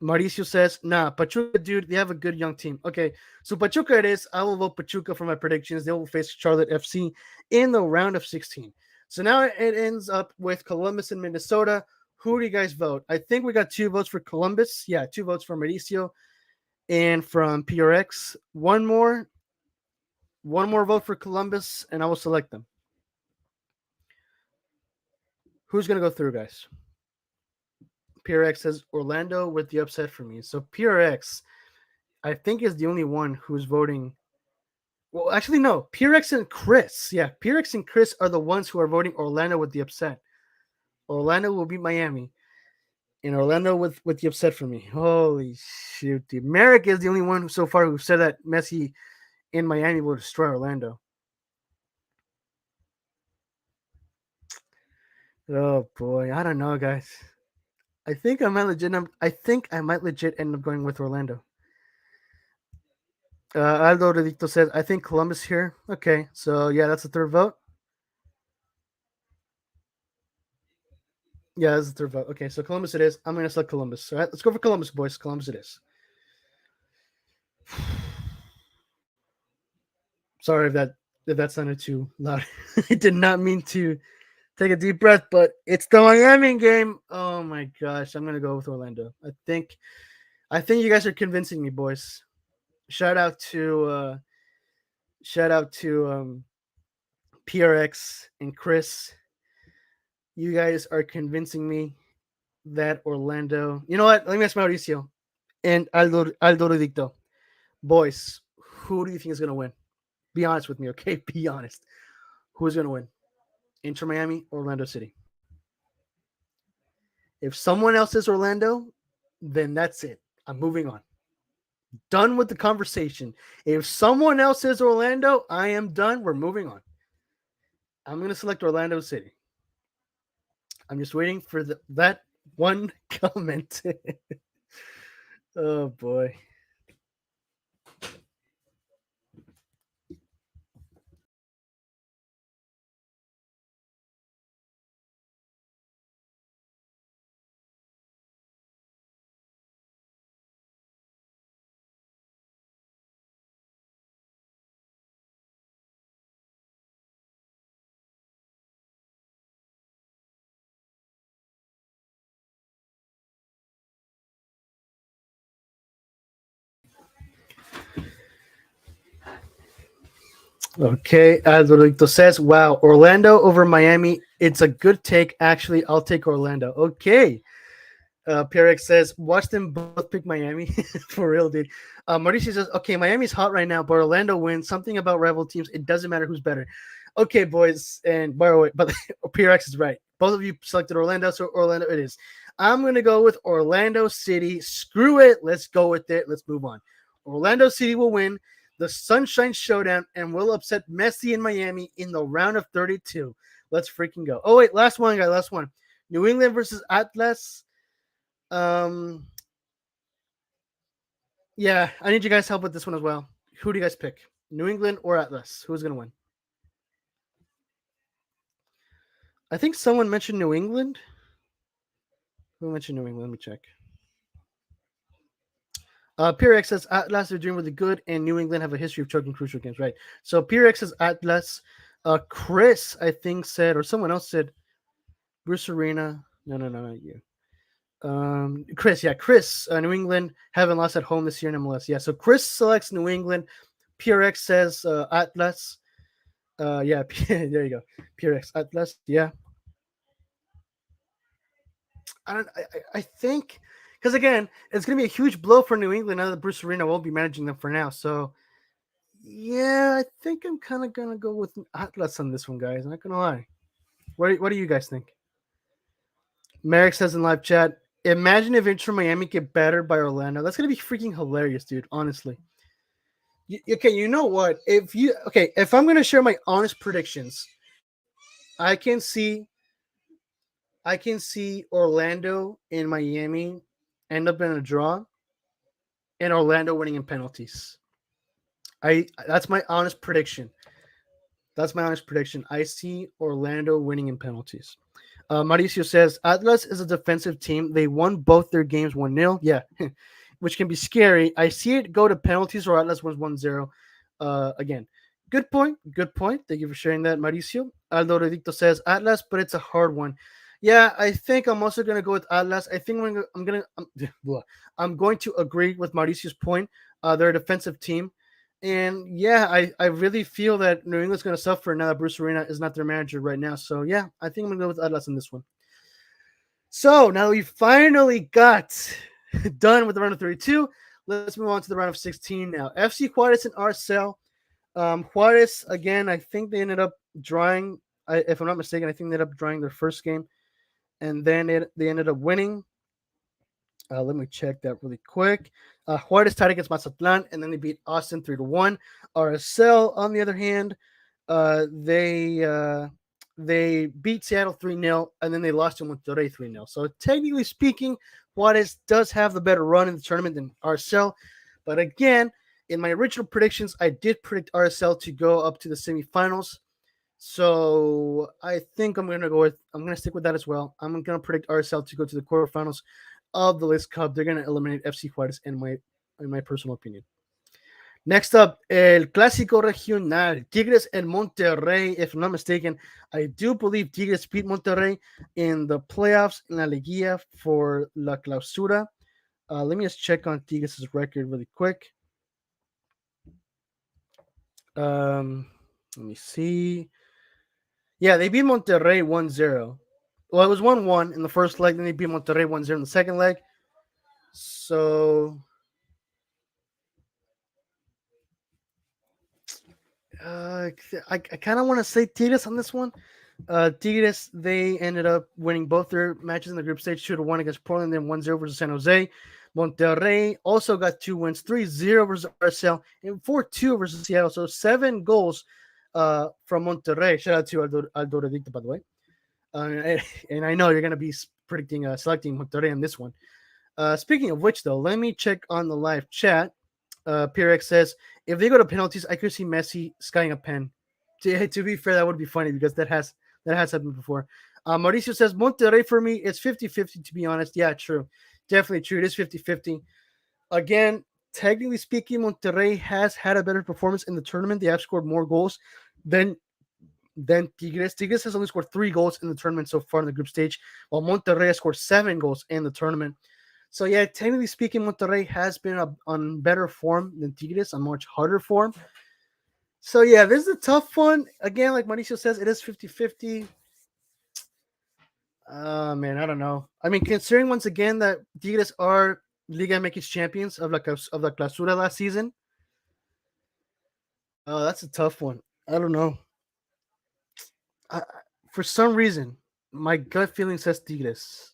Mauricio says, nah, Pachuca, dude, they have a good young team. Okay, so Pachuca it is. I will vote Pachuca for my predictions. They will face Charlotte FC in the round of 16. So now it ends up with Columbus and Minnesota. Who do you guys vote? I think we got 2 votes for Columbus. Yeah, 2 votes for Mauricio and from PRX. One more vote for Columbus, and I will select them. Who's going to go through, guys? PRX says Orlando with the upset for me. So PRX, I think, is the only one who's voting. Well, actually, no. PRX and Chris. Yeah, PRX and Chris are the ones who are voting Orlando with the upset. Orlando will beat Miami. And Orlando with the upset for me. Holy shoot, dude. Merrick is the only one so far who said that Messi in Miami will destroy Orlando. Oh boy, I don't know, guys. I think I might legit end up going with Orlando. Aldo Redicto says, I think Columbus here. Okay, so yeah, that's the 3rd vote. Yeah, that's the 3rd vote. Okay, so Columbus it is. I'm going to select Columbus. All right, let's go for Columbus, boys. Columbus it is. Sorry if that sounded too loud. I did not mean to take a deep breath, but it's the Miami game. Oh my gosh, I'm going to go with Orlando. I think you guys are convincing me, boys. Shout out to PRX, and Chris, you guys are convincing me that Orlando. You know what? Let me ask Mauricio and Aldo Redicto. Boys, who do you think is going to win? Be honest with me, okay? Be honest. Who's going to win? Inter Miami, Orlando City. If someone else is Orlando, then that's it. I'm moving on. Done with the conversation. If someone else is Orlando, I am done. We're moving on. I'm going to select Orlando City. I'm just waiting for that one comment. Oh, boy. Okay, Alvarito says, wow, Orlando over Miami. It's a good take. Actually, I'll take Orlando. Okay. PRX says, watch them both pick Miami. For real, dude. Mauricio says, okay, Miami's hot right now, but Orlando wins. Something about rival teams. It doesn't matter who's better. Okay, boys. And by the way, but PRX is right. Both of you selected Orlando, so Orlando it is. I'm going to go with Orlando City. Screw it. Let's go with it. Let's move on. Orlando City will win the Sunshine Showdown and will upset Messi in Miami in the round of 32. Let's freaking go. Oh, wait. Last one, guys. Last one. New England versus Atlas. Yeah, I need you guys' help with this one as well. Who do you guys pick? New England or Atlas? Who's going to win? I think someone mentioned New England. Who mentioned New England? Let me check. PRX says Atlas are doing really good, and New England have a history of choking crucial games, right? So PRX says Atlas. Chris, I think, said, or someone else said, Bruce Arena. No, not you. Chris, New England haven't lost at home this year in MLS. Yeah, so Chris selects New England. PRX says Atlas. Yeah, there you go. PRX Atlas. Yeah. I think because again, it's gonna be a huge blow for New England now that Bruce Arena won't be managing them for now. So yeah, I think I'm kind of gonna go with Atlas on this one, guys. I'm not gonna lie. What do you guys think? Merrick says in live chat, imagine if Inter Miami get battered by Orlando. That's gonna be freaking hilarious, dude. Honestly. Okay, you know what? If I'm gonna share my honest predictions, I can see Orlando and Miami end up in a draw, and Orlando winning in penalties. That's my honest prediction. I see Orlando winning in penalties. Mauricio says Atlas is a defensive team. They won both their games 1-0. Yeah, which can be scary. I see it go to penalties or Atlas wins 1-0. Again, good point. Good point. Thank you for sharing that, Mauricio. Aldo Redicto says Atlas, but it's a hard one. Yeah, I think I'm also gonna go with Atlas. I think I'm going to agree with Mauricio's point. They're a defensive team. And yeah, I really feel that New England's going to suffer now that Bruce Arena is not their manager right now. So yeah, I think I'm going to go with Atlas in this one. So now we finally got done with the round of 32. Let's move on to the round of 16 now. FC Juarez and RSL. Juarez, again, I think they ended up drawing, if I'm not mistaken, I think they ended up drawing their first game. And then they ended up winning. Let me check that really quick. Juarez tied against Mazatlan, and then they beat Austin 3-1. RSL, on the other hand, they beat Seattle 3-0, and then they lost to Monterrey 3-0. So technically speaking, Juarez does have the better run in the tournament than RSL. But again, in my original predictions, I did predict RSL to go up to the semifinals. So I think I'm going to stick with that as well. I'm going to predict RSL to go to the quarterfinals of the List Cup. They're going to eliminate FC Juarez in my personal opinion. Next up, El Clásico Regional, Tigres and Monterrey. If I'm not mistaken, I do believe Tigres beat Monterrey in the playoffs in La Liguilla for La Clausura. Let me just check on Tigres' record really quick. Let me see. Yeah, they beat Monterrey 1-0. Well, it was 1-1 in the first leg, then they beat Monterrey 1-0 in the second leg. So I kind of want to say Tigres on this one. Tigres, they ended up winning both their matches in the group stage 2-1 against Portland, then 1-0 versus San Jose. Monterrey also got 2 wins, 3-0 versus RSL, and 4-2 versus Seattle. So 7 goals from Monterrey. Shout out to Aldo Redicto, by the way. And I know you're going to be predicting, selecting Monterrey on this one. Speaking of which, though, let me check on the live chat. PRX says, if they go to penalties, I could see Messi skying a pen. To be fair, that would be funny because that has happened before. Mauricio says, Monterrey for me, it's 50-50, to be honest. Yeah, true. Definitely true. It is 50-50. Again, technically speaking, Monterrey has had a better performance in the tournament. They have scored more goals than Tigres. Tigres has only scored 3 goals in the tournament so far in the group stage, while Monterrey has scored 7 goals in the tournament. So yeah, technically speaking, Monterrey has been on better form than Tigres, on much harder form. So yeah, this is a tough one. Again, like Mauricio says, it is 50-50. Man, I don't know. I mean, considering once again that Tigres are Liga MX champions of la Clausura last season, that's a tough one. I don't know. I, for some reason, my gut feeling says Tigres,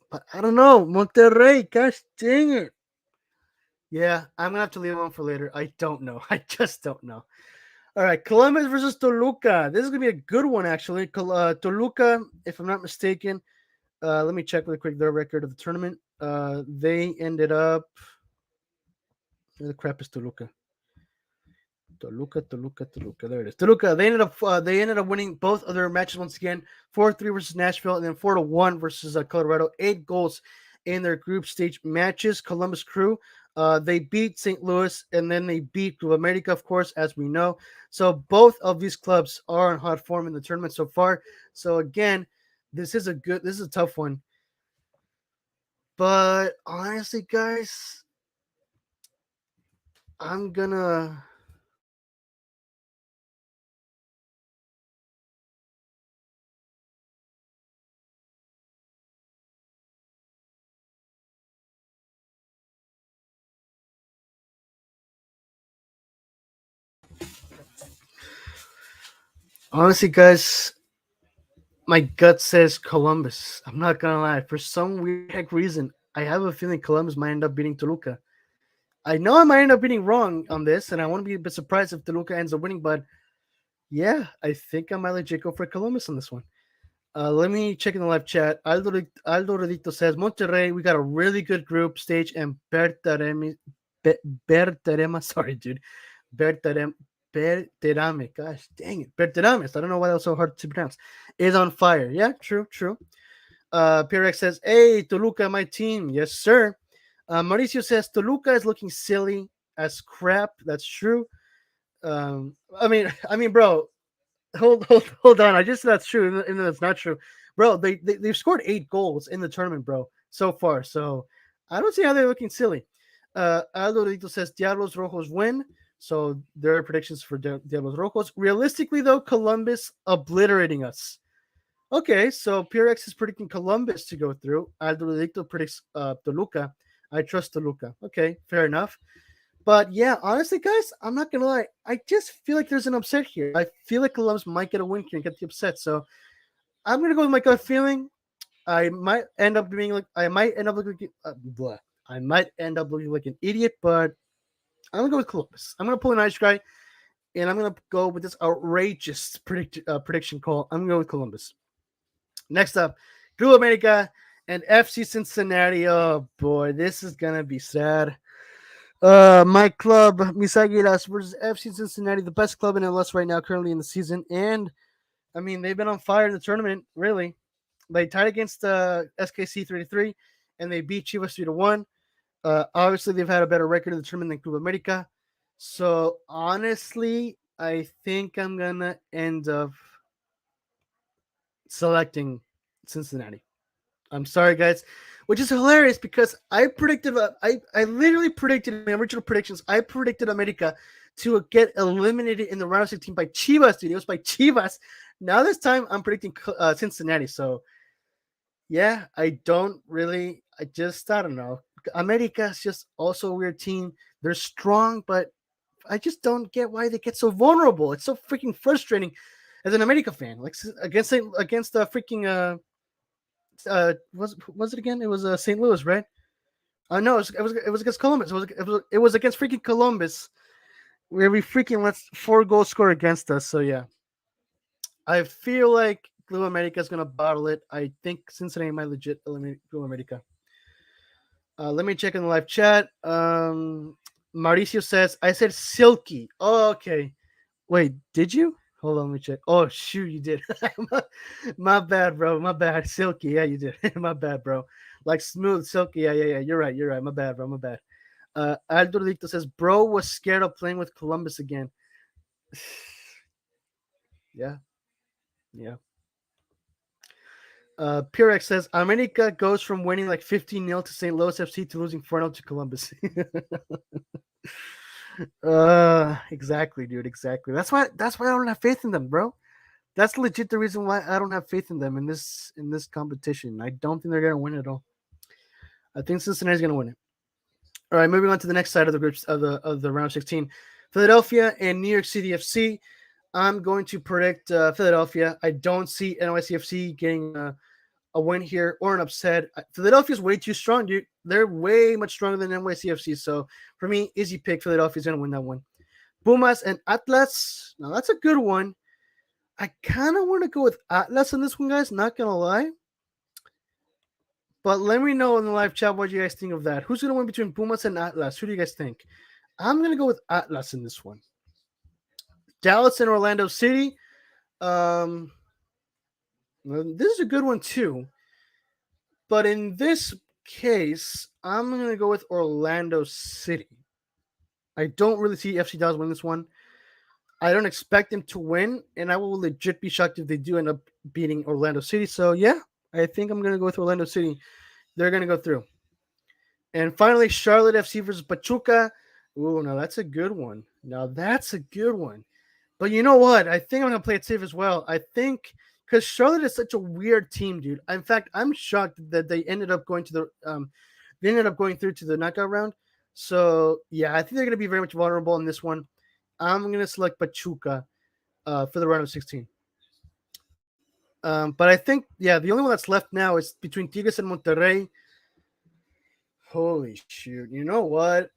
but I don't know. Monterrey, gosh dang it. Yeah, I'm gonna have to leave it on for later. I don't know. I just don't know. All right, Columbus versus Toluca. This is gonna be a good one, actually. Toluca, if I'm not mistaken, let me check really quick their record of the tournament. They ended up. Where the crap is Toluca? Toluca. There it is. Toluca. They ended up winning both of their matches once again. 4-3 versus Nashville, and then 4-1 versus Colorado. 8 goals in their group stage matches. Columbus Crew. They beat St. Louis, and then they beat Copa America, of course, as we know. So both of these clubs are in hot form in the tournament so far. So again, this is a tough one. But honestly, guys, I'm gonna. Honestly, guys, my gut says Columbus. I'm not gonna lie. For some weird heck reason, I have a feeling Columbus might end up beating Toluca. I know I might end up being wrong on this, and I want to be a bit surprised if Toluca ends up winning. But yeah, I think I might legit go for Columbus on this one. Let me check in the live chat. Aldo Redito says Monterrey. We got a really good group stage, and Bertarema. Sorry, dude. Bertarem, Berterame. Gosh dang it. Berterames. I don't know why that was so hard to pronounce. Is on fire. Yeah, true. PRX says, hey, Toluca, my team. Yes, sir. Mauricio says, Toluca is looking silly as crap. That's true. Bro, hold on. I just said that's true, and that's not true. Bro, they've scored 8 goals in the tournament, bro, so far. So I don't see how they're looking silly. Aldo Rito says Diablos Rojos win. So there are predictions for Diablos Rojos. Realistically, though, Columbus obliterating us. Okay, so PRX is predicting Columbus to go through. Aldo Rito predicts Toluca. I trust Toluca. Okay, fair enough. But yeah, honestly, guys, I'm not gonna lie. I just feel like there's an upset here. I feel like Columbus might get a win here and get the upset. So I'm gonna go with my gut feeling. I might end up being like I might end up looking I might end up looking like an idiot, but I'm gonna go with Columbus. I'm gonna pull an ice guy, and I'm gonna go with this outrageous prediction call. I'm gonna go with Columbus. Next up, Copa America and FC Cincinnati. Oh boy, this is gonna be sad. My club, Misagiras versus FC Cincinnati, the best club in MLS right now, currently in the season. And I mean, they've been on fire in the tournament, really. They tied against SKC 3-3, and they beat Chivas 3-1. Obviously, they've had a better record in the tournament than Copa America. So, honestly, I think I'm going to end up selecting Cincinnati. I'm sorry, guys, which is hilarious because I literally predicted in my original predictions. I predicted America to get eliminated in the round of 16 by Chivas, dude. It was by Chivas. Now this time I'm predicting Cincinnati. So yeah, I don't really. I don't know. America is just also a weird team. They're strong, but I just don't get why they get so vulnerable. It's so freaking frustrating as an America fan. Like against the freaking was it again? It was St. Louis, right? No, it was against Columbus. It was against freaking Columbus where we freaking let 4 goals score against us. So yeah, I feel like Blue America is gonna bottle it. I think Cincinnati might legit eliminate Blue America. Let me check in the live chat. Mauricio says I said silky. Oh, okay. Wait, did you? Hold on, let me check. Oh shoot, you did. My bad, bro. My bad. Silky, yeah, you did. My bad, bro. Like smooth, silky. Yeah, yeah, yeah. You're right. You're right. My bad, bro. My bad. Aldo Dicto says, bro was scared of playing with Columbus again. Yeah, yeah. Purex says America goes from winning like 15-0 to St. Louis FC to losing 4-0 to Columbus. Exactly, dude. Exactly. That's why I don't have faith in them, bro. That's legit the reason why I don't have faith in them in this competition. I don't think they're gonna win it all. I think Cincinnati's gonna win it. All right, moving on to the next side of the groups of the round of 16. Philadelphia and New York City FC. I'm going to predict Philadelphia. I don't see NYCFC getting a win here or an upset. Philadelphia's way too strong, dude. They're way much stronger than NYCFC. So for me, easy pick. Philadelphia's going to win that one. Pumas and Atlas. Now that's a good one. I kind of want to go with Atlas on this one, guys. Not going to lie. But let me know in the live chat what you guys think of that. Who's going to win between Pumas and Atlas? Who do you guys think? I'm going to go with Atlas in this one. Dallas and Orlando City. This is a good one too. But in this case, I'm going to go with Orlando City. I don't really see FC Dallas win this one. I don't expect them to win, and I will legit be shocked if they do end up beating Orlando City. So yeah, I think I'm going to go with Orlando City. They're going to go through. And finally, Charlotte FC versus Pachuca. Ooh, now that's a good one. But you know what? I think I'm going to play it safe as well. I think because Charlotte is such a weird team, dude. In fact, I'm shocked that they ended up going through to the knockout round. So yeah, I think they're going to be very much vulnerable in this one. I'm going to select Pachuca for the round of 16. But I think, yeah, the only one that's left now is between Tigres and Monterrey. Holy shoot. You know what?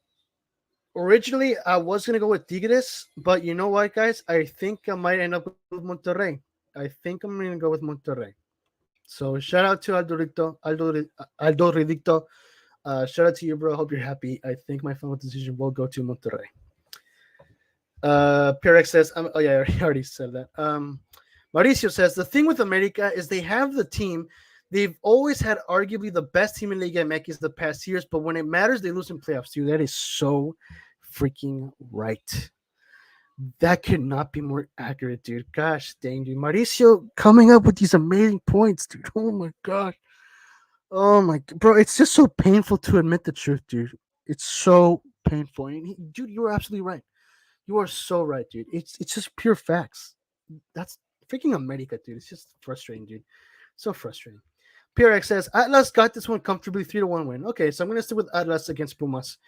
Originally, I was going to go with Tigres, but you know what, guys? I think I might end up with Monterrey. I think I'm going to go with Monterrey. So shout out to Aldo Ridicto. Shout out to you, bro. Hope you're happy. I think my final decision will go to Monterrey. Perex says, oh yeah, I already said that. Mauricio says, the thing with America is they have the team. They've always had arguably the best team in Liga MX the past years, but when it matters, they lose in playoffs, dude. That is so freaking right. That could not be more accurate, dude. Gosh dang, dude. Mauricio coming up with these amazing points, dude. Oh my god. Oh my, bro, it's just so painful to admit the truth, dude. It's so painful. And dude, you are absolutely right. You are so right, dude. It's just pure facts. That's freaking America, dude. It's just frustrating, dude. So frustrating. PRX says Atlas got this one comfortably 3-1 win. Okay, so I'm gonna stick with Atlas against Pumas.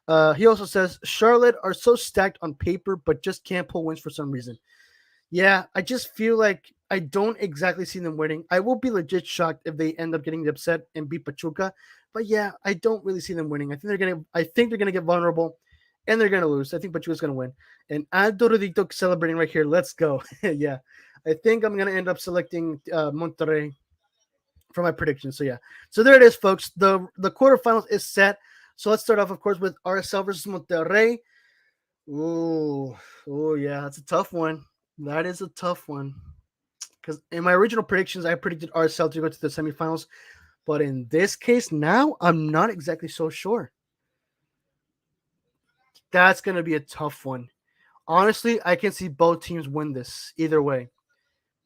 He also says Charlotte are so stacked on paper, but just can't pull wins for some reason. Yeah, I just feel like I don't exactly see them winning. I will be legit shocked if they end up getting the upset and beat Pachuca. But yeah, I don't really see them winning. I think they're gonna get vulnerable and they're gonna lose. I think Pachuca's gonna win. And Aldo Rodito celebrating right here. Let's go. Yeah. I think I'm gonna end up selecting Monterrey for my prediction. So yeah. So there it is, folks. The quarterfinals is set. So let's start off, of course, with RSL versus Monterrey. Oh yeah, that's a tough one. That is a tough one. Because in my original predictions, I predicted RSL to go to the semifinals. But in this case now, I'm not exactly so sure. That's going to be a tough one. Honestly, I can see both teams win this either way.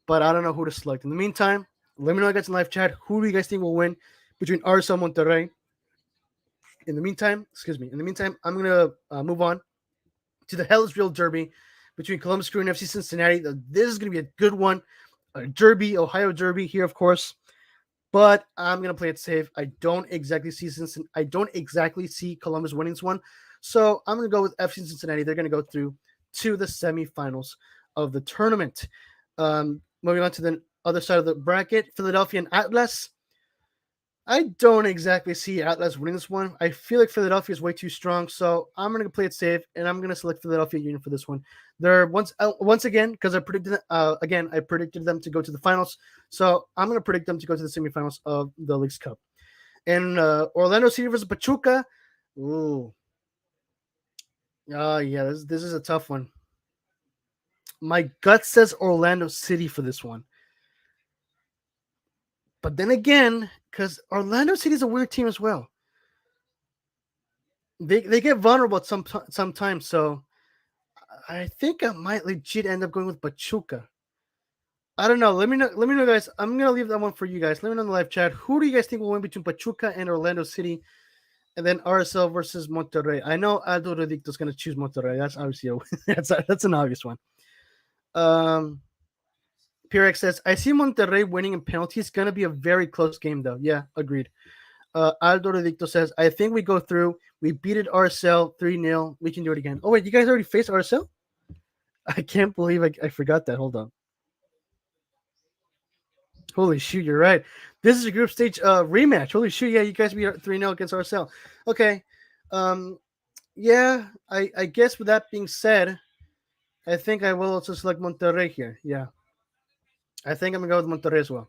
But I don't know who to select. In the meantime, let me know, guys, in live chat. Who do you guys think will win between RSL and Monterrey? In the meantime, I'm going to move on to the Hell is Real Derby between Columbus Crew and FC Cincinnati. This is going to be a good one. A Derby, Ohio Derby here, of course. But I'm gonna play it safe. I don't exactly see Columbus winning this one, so I'm gonna go with FC Cincinnati. They're gonna go through to the semifinals of the tournament. Moving on to the other side of the bracket, Philadelphia and Atlas. I don't exactly see Atlas winning this one. I feel like Philadelphia is way too strong, so I'm gonna play it safe, and I'm gonna select Philadelphia Union for this one. They're once again, because I predicted them to go to the finals, so I'm gonna predict them to go to the semifinals of the League's Cup. And Orlando City versus Pachuca. Ooh, yeah, this is a tough one. My gut says Orlando City for this one. But then again, because Orlando City is a weird team as well. They get vulnerable sometimes, so I think I might legit end up going with Pachuca. I don't know. Let me know, guys. I'm gonna leave that one for you guys. Let me know in the live chat. Who do you guys think will win between Pachuca and Orlando City, and then RSL versus Monterrey? I know Aldo Rodicto's gonna choose Monterrey. That's obviously that's an obvious one. Pirex says, I see Monterrey winning in penalties. Gonna be a very close game though. Yeah, agreed. Aldo Rodicto says, I think we go through. We beat it RSL 3-0. We can do it again. Oh wait, you guys already faced RSL? I can't believe I forgot that. Hold on. Holy shoot, you're right. This is a group stage rematch. Holy shoot, yeah, you guys beat 3-0 against RSL. Okay. Yeah, I guess with that being said, I think I will also select Monterrey here. Yeah. I think I'm gonna go with Monterrey as well.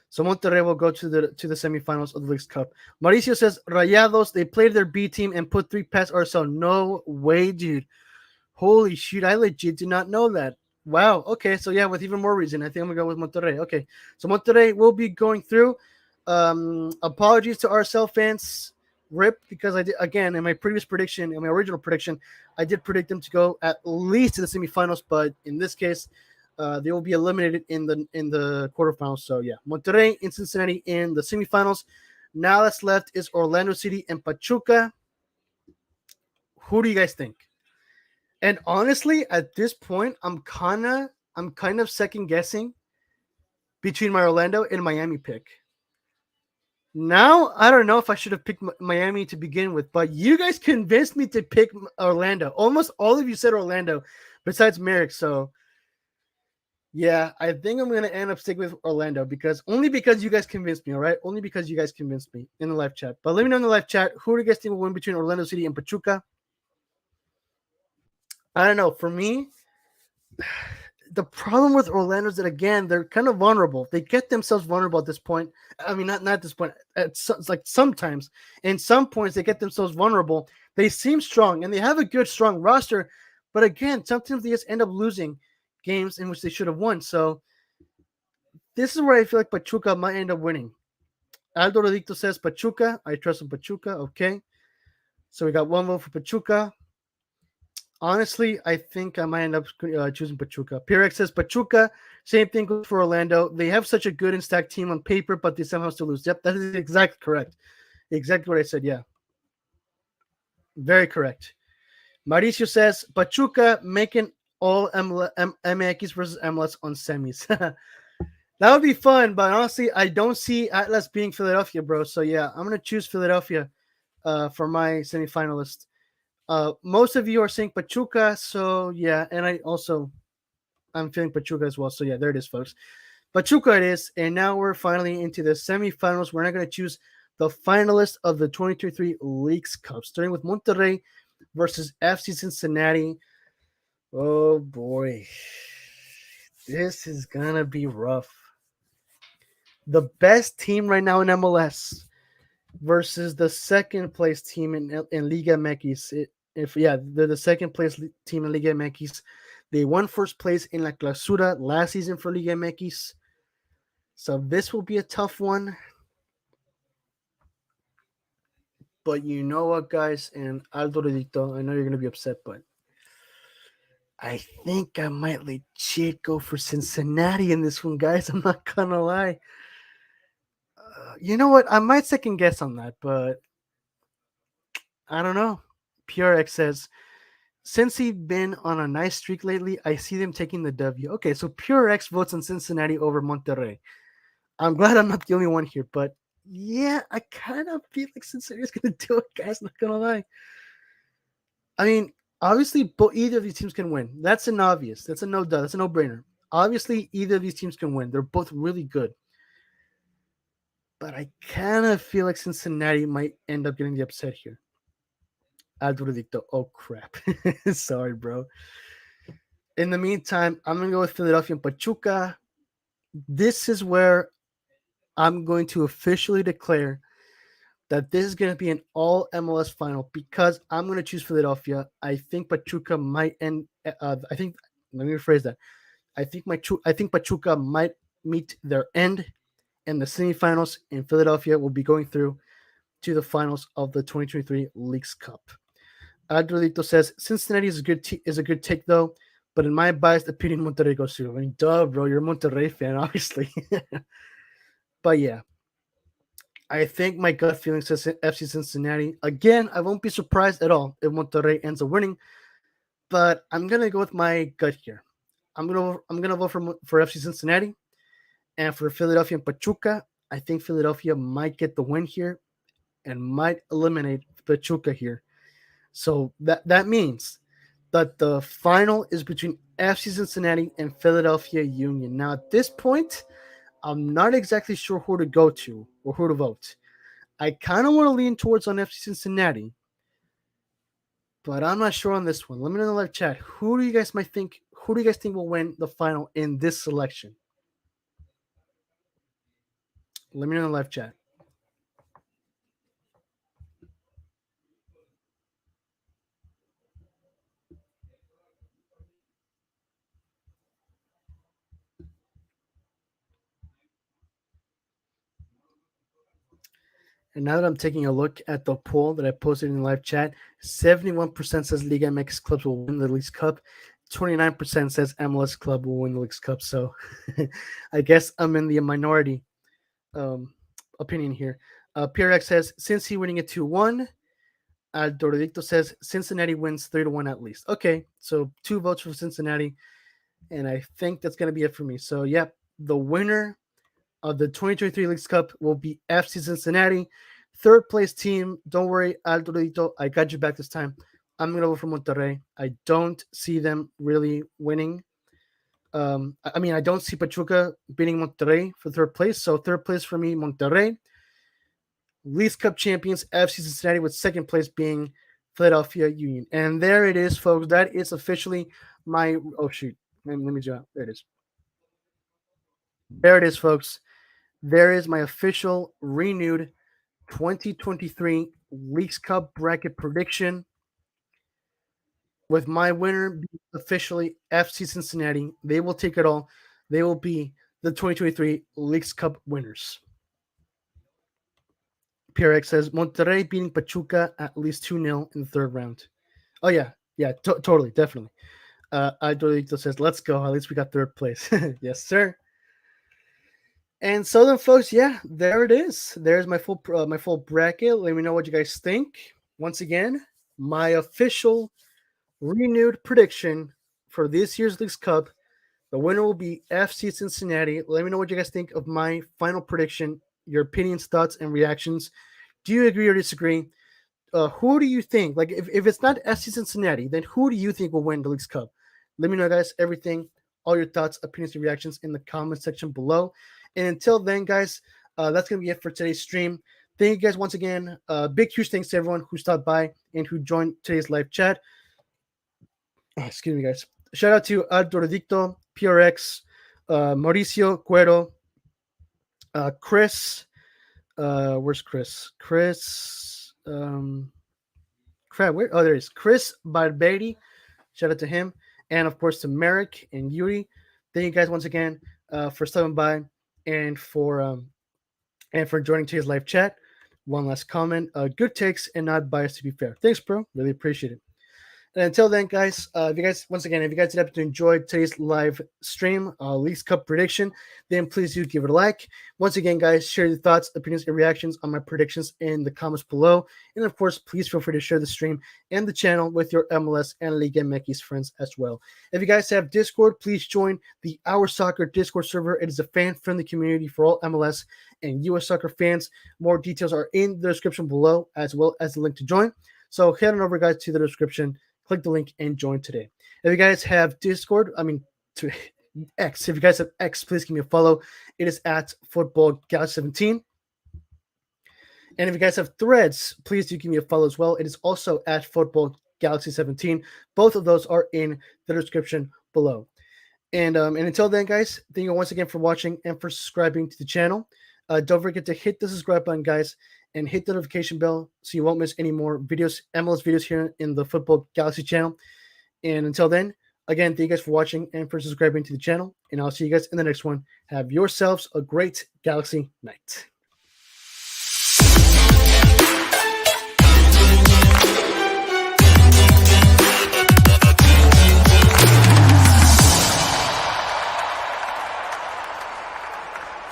So Monterrey will go to the semifinals of the League's Cup. Mauricio says Rayados, they played their B team and put 3 past RSL. No way, dude. Holy shoot, I legit did not know that. Wow. Okay, so yeah, with even more reason, I think I'm gonna go with Monterrey. Okay, so Monterrey will be going through. Apologies to RSL fans, rip, because I did again in my previous prediction, in my original prediction, I did predict them to go at least to the semifinals, but in this case, they will be eliminated in the quarterfinals. So yeah, Monterrey and Cincinnati in the semifinals. Now that's left is Orlando City and Pachuca. Who do you guys think? And honestly, at this point, I'm kind of second guessing between my Orlando and Miami pick. Now, I don't know if I should have picked Miami to begin with, but you guys convinced me to pick Orlando. Almost all of you said Orlando, besides Merrick. So, yeah, I think I'm going to end up sticking with Orlando because you guys convinced me, all right? Only because you guys convinced me in the live chat. But let me know in the live chat, who do you guys think will win between Orlando City and Pachuca? I don't know. For me, the problem with Orlando is that again they're kind of vulnerable. They get themselves vulnerable at this point. I mean, not at this point. It's like sometimes, in some points, they get themselves vulnerable. They seem strong and they have a good, strong roster, but again, sometimes they just end up losing games in which they should have won. So this is where I feel like Pachuca might end up winning. Aldo Rodicto says Pachuca. I trust in Pachuca. Okay, so we got one vote for Pachuca. Honestly, I think I might end up choosing Pachuca. Pirex says Pachuca. Same thing goes for Orlando. They have such a good and stacked team on paper, but they somehow still lose. Yep, that is exactly correct. Exactly what I said. Yeah, very correct. Mauricio says Pachuca making all MX versus MLS on semis. That would be fun, but honestly, I don't see Atlas being Philadelphia, bro. So yeah, I'm gonna choose Philadelphia for my semifinalist. Most of you are saying Pachuca, so yeah, and I'm feeling Pachuca as well. So yeah, there it is, folks. Pachuca it is, and now we're finally into the semifinals. We're not going to choose the finalist of the 2023 Leagues Cup, starting with Monterrey versus FC Cincinnati. Oh boy, this is gonna be rough. The best team right now in MLS versus the second place team in Liga MX. They're the second place team in Liga MX. They won first place in La Clausura last season for Liga MX. So this will be a tough one. But you know what, guys, and Aldo Redito, I know you're going to be upset, but I think I might legit go for Cincinnati in this one, guys. I'm not going to lie. You know what? I might second guess on that, but I don't know. PRX says, Since he's been on a nice streak lately, I see them taking the W. Okay, so Pure X votes on Cincinnati over Monterrey. I'm glad I'm not the only one here, but yeah, I kind of feel like Cincinnati's going to do it, guys. Not going to lie. I mean, obviously, either of these teams can win. That's an obvious. That's a no doubt. That's a no brainer. Obviously, either of these teams can win. They're both really good. But I kind of feel like Cincinnati might end up getting the upset here. Aldoradito. Oh, crap. Sorry, bro. In the meantime, I'm going to go with Philadelphia and Pachuca. This is where I'm going to officially declare that this is going to be an all MLS final because I'm going to choose Philadelphia. I think Pachuca might end. Let me rephrase that. I think Pachuca might meet their end in the semifinals, and Philadelphia will be going through to the finals of the 2023 Leagues Cup. Adrolito says Cincinnati is a good take though, but in my biased opinion, Monterrey goes through. I mean, duh, bro, you're a Monterrey fan, obviously. But yeah, I think my gut feeling says FC Cincinnati. Again, I won't be surprised at all if Monterrey ends up winning, but I'm gonna go with my gut here. I'm gonna vote for FC Cincinnati, and for Philadelphia and Pachuca. I think Philadelphia might get the win here, and might eliminate Pachuca here. So that means that the final is between FC Cincinnati and Philadelphia Union. Now at this point, I'm not exactly sure who to go to or who to vote. I kind of want to lean towards on FC Cincinnati, but I'm not sure on this one. Let me know in the live chat. Who do you guys think will win the final in this selection? Let me know in the live chat. And now that I'm taking a look at the poll that I posted in the live chat, 71% says Liga MX clubs will win the Leagues Cup. 29% says MLS club will win the Leagues Cup. So I guess I'm in the minority opinion here. PRX says Cincy winning it 2-1. Dorodicto says Cincinnati wins 3-1 at least. Okay, so 2 votes for Cincinnati. And I think that's going to be it for me. So, yeah, the winner of the 2023 Leagues Cup will be FC Cincinnati. Third place team, don't worry, Aldorito, I got you back this time. I'm going to vote for Monterrey. I don't see them really winning. I don't see Pachuca beating Monterrey for third place. So third place for me, Monterrey. Leagues Cup champions, FC Cincinnati, with second place being Philadelphia Union. And there it is, folks. That is officially my – oh, shoot. Let me jump. There it is. There it is, folks. There is my official renewed 2023 Leagues Cup bracket prediction, with my winner being officially FC Cincinnati. They will take it all. They will be the 2023 Leagues Cup winners. PRX says Monterrey beating Pachuca at least 2-0 in the third round. Oh, yeah. Yeah, totally. Definitely. Adolito says, let's go. At least we got third place. Yes, sir. And so then, folks, yeah, there it is. There's my full bracket. Let me know what you guys think. Once again, my official renewed prediction for this year's Leagues Cup. The winner will be FC Cincinnati. Let me know what you guys think of my final prediction, your opinions, thoughts, and reactions. Do you agree or disagree? Who do you think? Like, if it's not FC Cincinnati, then who do you think will win the Leagues Cup? Let me know, guys, everything, all your thoughts, opinions, and reactions in the comment section below. And until then, guys, that's going to be it for today's stream. Thank you guys once again. Big, huge thanks to everyone who stopped by and who joined today's live chat. Excuse me, guys. Shout out to Dorodicto, PRX, Mauricio, Cuero, Chris. Where's Chris? Chris. Crap. Where? Oh, there he is. Chris Barberi. Shout out to him. And, of course, to Merrick and Yuri. Thank you guys once again for stopping by and for joining today's live chat. One last comment. Good takes and not biased, to be fair. Thanks, bro. Really appreciate it. And until then, guys, if you guys did happen to enjoy today's live stream, Leagues Cup prediction, then please do give it a like. Once again, guys, share your thoughts, opinions, and reactions on my predictions in the comments below. And of course, please feel free to share the stream and the channel with your MLS and Liga MX friends as well. If you guys have Discord, please join the Our Soccer Discord server. It is a fan-friendly community for all MLS and US Soccer fans. More details are in the description below, as well as the link to join. So head on over, guys, to the description. Click the link and join today. If you guys have Discord, to X. If you guys have X, please give me a follow. It is at Football Galaxy 17. And if you guys have Threads, please do give me a follow as well. It is also at Football Galaxy 17. Both of those are in the description below. And until then, guys, thank you once again for watching and for subscribing to the channel. Don't forget to hit the subscribe button, guys, and hit the notification bell so you won't miss any more videos, MLS videos here in the Football Galaxy channel. And until then, again, thank you guys for watching and for subscribing to the channel. And I'll see you guys in the next one. Have yourselves a great Galaxy night.